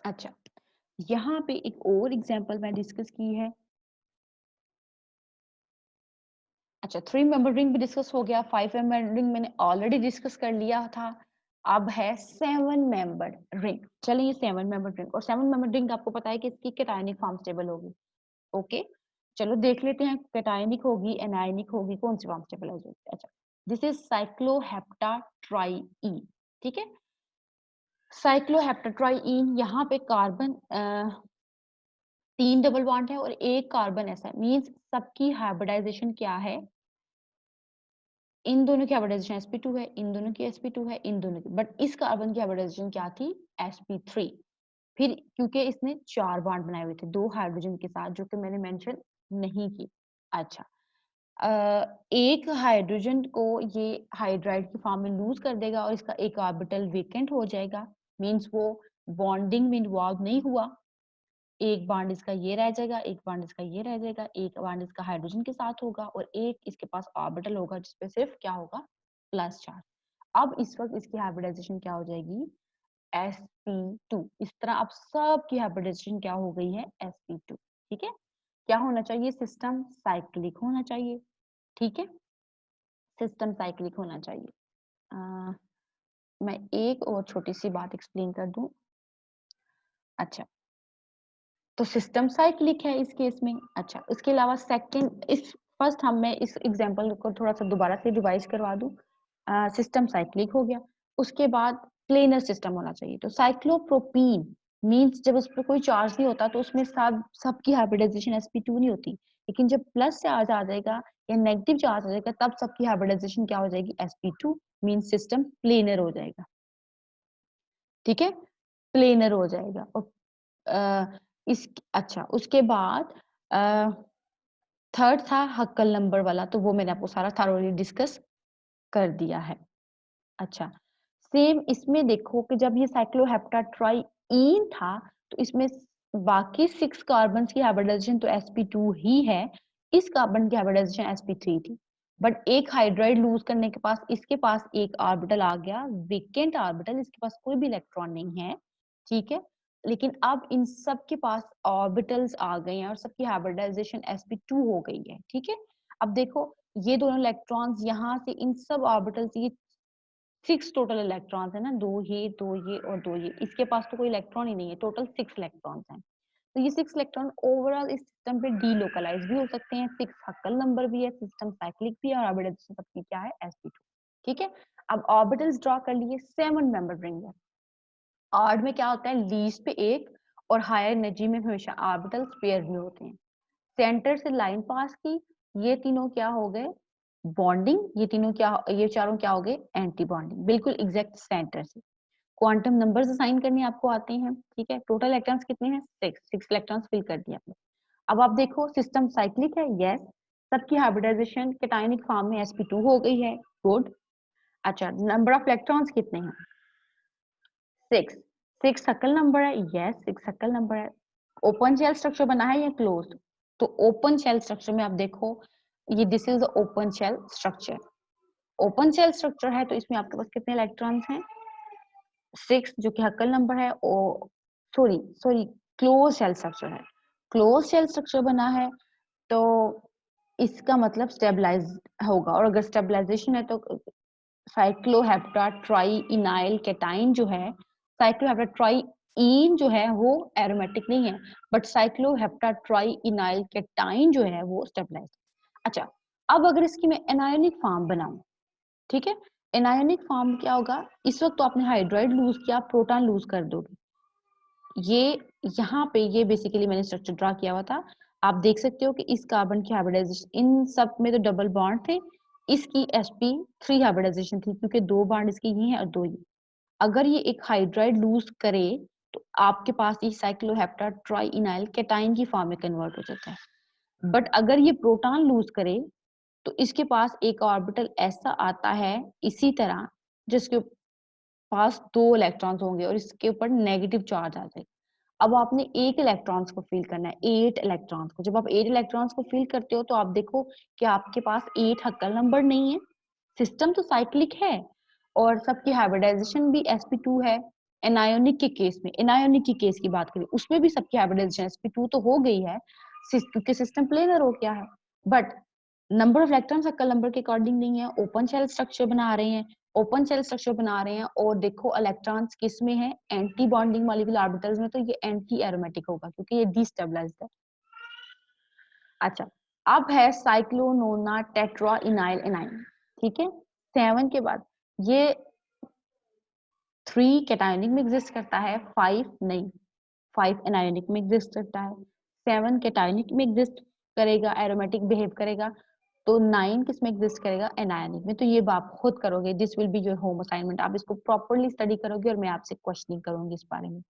अच्छा, यहाँ पे एक और एग्जांपल मैं डिस्कस की है। अच्छा, 3 मेंबर रिंग भी डिस्कस हो गया, 5 मेंबर रिंग मैंने ऑलरेडी डिस्कस कर लिया था। अब है 7 मेंबर रिंग। चलिए 7 मेंबर रिंग, और 7 मेंबर रिंग आपको पता है कि इसकी कैटायनिक फॉर्म स्टेबल होगी। ओके, चलो देख लेते हैं, कैटायनिक होगी, एनायनिक होगी, कौन सी फॉर्म स्टेबलाइज होगी। अच्छा, दिस इज साइक्लोहेप्टाट्राईइन। ठीक है, साइक्लोहेप्टाट्राईइन, यहाँ पे कार्बन 3 डबल बॉन्ड है और एक कार्बन ऐसा है, मींस सबकी हाइब्रिडाइजेशन क्या है, इन दोनों की हाइब्रिडाइजेशन sp2 है, इन दोनों की sp2 है, इन दोनों की, बट इस कार्बन की हाइब्रिडाइजेशन क्या थी, sp3। फिर क्योंकि इसने 4 बॉन्ड बनाए हुए थे 2 हाइड्रोजन के साथ, जो कि मैंने मेंशन नहीं की। अच्छा, एक हाइड्रोजन को ये हाइड्राइड की फॉर्म में लूज कर देगा और इसका एक ऑर्बिटल वेकेंट हो जाएगा, मींस वो बॉन्डिंग में इन्वॉल्व नहीं हुआ। एक बॉन्ड इसका ये रह जाएगा, एक बॉन्ड इसका ये रह जाएगा, एक बॉन्ड इसका हाइड्रोजन के साथ होगा और एक इसके पास ऑर्बिटल होगा जिसपे सिर्फ क्या होगा, प्लस चार्ज। अब इस वक्त इसकी हाइब्रिडाइजेशन क्या हो जाएगी, sp2। इस तरह अब सबकी हाइब्रिडाइजेशन क्या हो गई है, sp2। ठीक है, क्या होना चाहिए, सिस्टम साइक्लिक होना चाहिए। ठीक है, सिस्टम साइक्लिक होना चाहिए। अ, मैं एक और छोटी सी बात एक्सप्लेन कर दूं। अच्छा, तो सिस्टम साइक्लिक है इस केस में। अच्छा, इसके अलावा सेकंड, इस फर्स्ट हम मैं इस एग्जांपल को थोड़ा सा दोबारा से रिवाइज करवा दूं। सिस्टम साइक्लिक हो गया, उसके बाद प्लेनर सिस्टम होना चाहिए। तो साइक्लोप्रोपीन मींस जब उस पर कोई चार्ज नहीं होता तो उसमें सबकी हाइब्रिडाइजेशन sp2 नहीं होती, लेकिन जब प्लस चार्ज आ जाएगा या नेगेटिव चार्ज आ जाएगा तब सबकी हाइब्रिडाइजेशन क्या हो जाएगी, sp2, मींस सिस्टम प्लेनर हो जाएगा। ठीक है, प्लेनर हो जाएगा। और इस अच्छा, उसके बाद थर्ड था हक्कल नंबर वाला, तो वो मैंने आपको सारा थॉरोली डिस्कस कर दिया है। अच्छा, सेम इसमें देखो कि जब ये साइक्लोहेप्टाट्राईइन था तो इसमें बाकी 6 कार्बन की हाइब्रिडाइजेशन तो sp2 ही है, इस कार्बन की हाइब्रिडाइजेशन sp3 थी। बट एक हाइड्राइड लूज करने के पास इसके पास एक ऑर्बिटल आ गया, वेकेंट ऑर्बिटल, इसके पास कोई भी इलेक्ट्रॉन नहीं है। ठीक है, लेकिन अब इन सब के पास ऑर्बिटल्स आ गए हैं और सबकी हाइब्रिडाइजेशन sp2 हो गई है। ठीक है, अब देखो ये दोनों इलेक्ट्रॉन्स यहाँ से इन सब ऑर्बिटल्स, ये 6 टोटल इलेक्ट्रॉन्स है ना, 2 ये और 2 ये, इसके पास तो कोई इलेक्ट्रॉन ही नहीं है, टोटल 6 इलेक्ट्रॉन्स हैं। तो ये 6 इलेक्ट्रॉन ओवरऑल इस सिस्टम पे डीलोकलाइज भी हो सकते हैं, 6 हक्कल नंबर भी है, सिस्टम साइक्लिक भी है और ऑर्बिटल्स सबकी क्या है, sp2। ठीक है, अब ऑर्बिटल्स ड्रॉ कर लिए, 7 मेंबर रिंग है। ऑड में क्या होता है, लीस्ट पे एक और हायर एनर्जी में हमेशा ऑर्बिटल्स पेयर में होते हैं। सेंटर से लाइन पास की, ये तीनों क्या हो गए, बॉन्डिंग, ये तीनों क्या, ये चारों क्या हो गए, एंटी बॉन्डिंग, बिल्कुल एग्जैक्ट सेंटर से। क्वांटम नंबर्स असाइन करने आपको आते हैं। ठीक है, टोटल इलेक्ट्रॉन्स कितने हैं, 6 इलेक्ट्रॉन्स फिल कर दिया आपने। अब आप देखो सिस्टम साइक्लिक है, यस, सबकी हाइब्रिडाइजेशन कैटायनिक फॉर्म में sp2 हो गई है, गुड। अच्छा, नंबर ऑफ इलेक्ट्रॉन्स कितने हैं, 6। 6 सकल नंबर है, यस 6 सकल नंबर है। ओपन शेल स्ट्रक्चर बना है या क्लोज्ड, तो ओपन शेल स्ट्रक्चर में आप देखो, ये this is open shell structure. Open shell structure है तो इसमें आपके पास कितने इलेक्ट्रॉन्स हैं, 6, जो कि हक्कल नंबर है। Oh sorry sorry, close shell structure है, क्लोज शेल स्ट्रक्चर बना है तो इसका मतलब स्टेबलाइज होगा, और अगर स्टेबलाइजेशन है तो साइक्लोहेप्टाट्राईइनाइल कैटाइन जो है साइक्लोहेप्टाट्राईइन जो है वो एरोमेटिक नहीं है, बट साइक्लोहेप्टाट्राईइनाइल कैटाइन जो है वो स्टेबलाइज। अच्छा, अब अगर इसकी मैं एनायोनिक फॉर्म बनाऊं, ठीक है, एनायोनिक फॉर्म क्या होगा, इस वक्त तो आपने हाइड्राइड लूज किया, प्रोटॉन लूज कर दोगे। ये यहाँ पे ये बेसिकली मैंने स्ट्रक्चर ड्रा किया हुआ था, आप देख सकते हो कि इस कार्बन की हाइब्रिडाइजेशन, इन सब में तो डबल बॉन्ड थे, इसकी sp3 हाइब्रिडाइजेशन थी क्योंकि 2 बॉन्ड इसके ये हैं और 2 ये। अगर ये एक हाइड्राइड लूज करे तो आपके पास ये साइक्लोहेप्टाट्राईइनाइल कैटाइन की फॉर्म में कन्वर्ट हो जाता है। बट अगर ये प्रोटॉन लूज करे तो इसके पास एक ऑर्बिटल ऐसा आता है इसी तरह, जिसके पास 2 इलेक्ट्रॉन्स होंगे और इसके ऊपर नेगेटिव चार्ज आ जाएगा। अब आपने 8 इलेक्ट्रॉन्स को फिल करना है, 8 इलेक्ट्रॉन्स को। जब आप 8 इलेक्ट्रॉन्स को फिल करते हो तो आप देखो कि आपके पास 8 हक्कल नंबर नहीं है। सिस्टम तो साइक्लिक है और सबकी हाइब्रिडाइजेशन भी sp2 है। एनायोनिक के केस में, एनायोनिक की केस की बात करें, उसमें भी सबकी हाइब्रिडाइजेशन sp2 तो हो गई है क्योंकि सिस्टम प्लेनर हो गया है। But number of electrons Huckel number के अकॉर्डिंग नहीं है, ओपन शेल स्ट्रक्चर बना रहे हैं, ओपन शेल स्ट्रक्चर बना रहे हैं। और देखो इलेक्ट्रॉन्स किस में है, एंटी बॉन्डिंग मॉलिक्यूलर ऑर्बिटल्स में, तो ये एंटी एरोमेटिक होगा क्योंकि ये डिस्टेबलाइज्ड है। अच्छा, अब है साइक्लोनोना टेट्राइनाइल एनाइन, ठीक है। 7 के बाद ये 3 कैटायोनिक में एग्जिस्ट करता है, 5 नहीं, 5 एनायोनिक में एग्जिस्ट करता है, 7 कैटायोनिक में एग्जिस्ट करेगा, एरोमेटिक बिहेव करेगा, तो 9 किस में एग्जिस्ट करेगा, एनायोनिक में। तो ये आप खुद करोगे, this will be your home assignment, आप इसको प्रॉपरली स्टडी करोगे और मैं आपसे क्वेश्चनिंग करूंगी इस बारे में।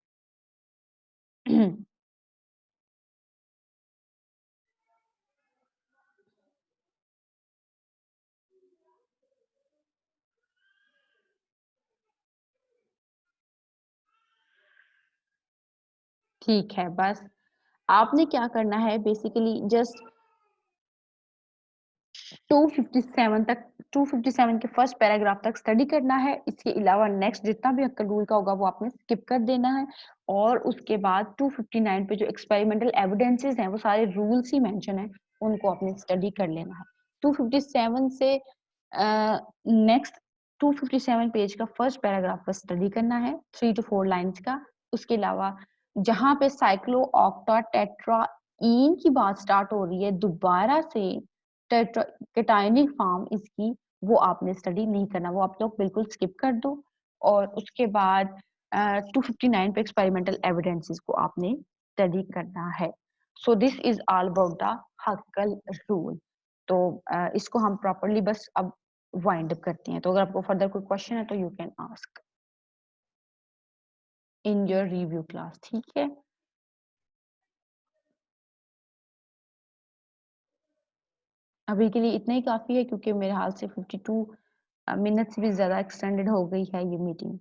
ठीक है, बस आपने क्या करना है बेसिकली, जस्ट 257 तक, 257 के फर्स्ट पैराग्राफ तक स्टडी करना है। इसके अलावा नेक्स्ट जितना भी अक्कल रूल का होगा वो आपने स्किप कर देना है। और उसके बाद 259 पे जो एक्सपेरिमेंटल एविडेंसेस हैं वो सारे रूल्स ही मेंशन है, उनको आपने स्टडी कर लेना है। 257 से नेक्स्ट 257 पेज का फर्स्ट पैराग्राफ का स्टडी करना है, 3 to 4 लाइंस का। उसके अलावा जहां पे साइक्लो ऑक्टा टेट्राईन की बात स्टार्ट हो रही है दोबारा से, कैटायनिक फॉर्म इसकी, वो आपने स्टडी नहीं करना, वो आप लोग बिल्कुल स्किप कर दो। और उसके बाद 259 पे एक्सपेरिमेंटल एविडेंसेस को आपने स्टडी करना है। So this is all about the Huckel rule. तो इसको हम प्रॉपरली बस अब वाइंड अप करते हैं। तो अगर आपको फर्दर कोई क्वेश्चन है तो you can ask in your review class, ठीक है। अभी के लिए इतना ही काफी है क्योंकि मेरे हाल से 52 मिनट्स भी ज्यादा एक्सटेंडेड हो गई है ये मीटिंग।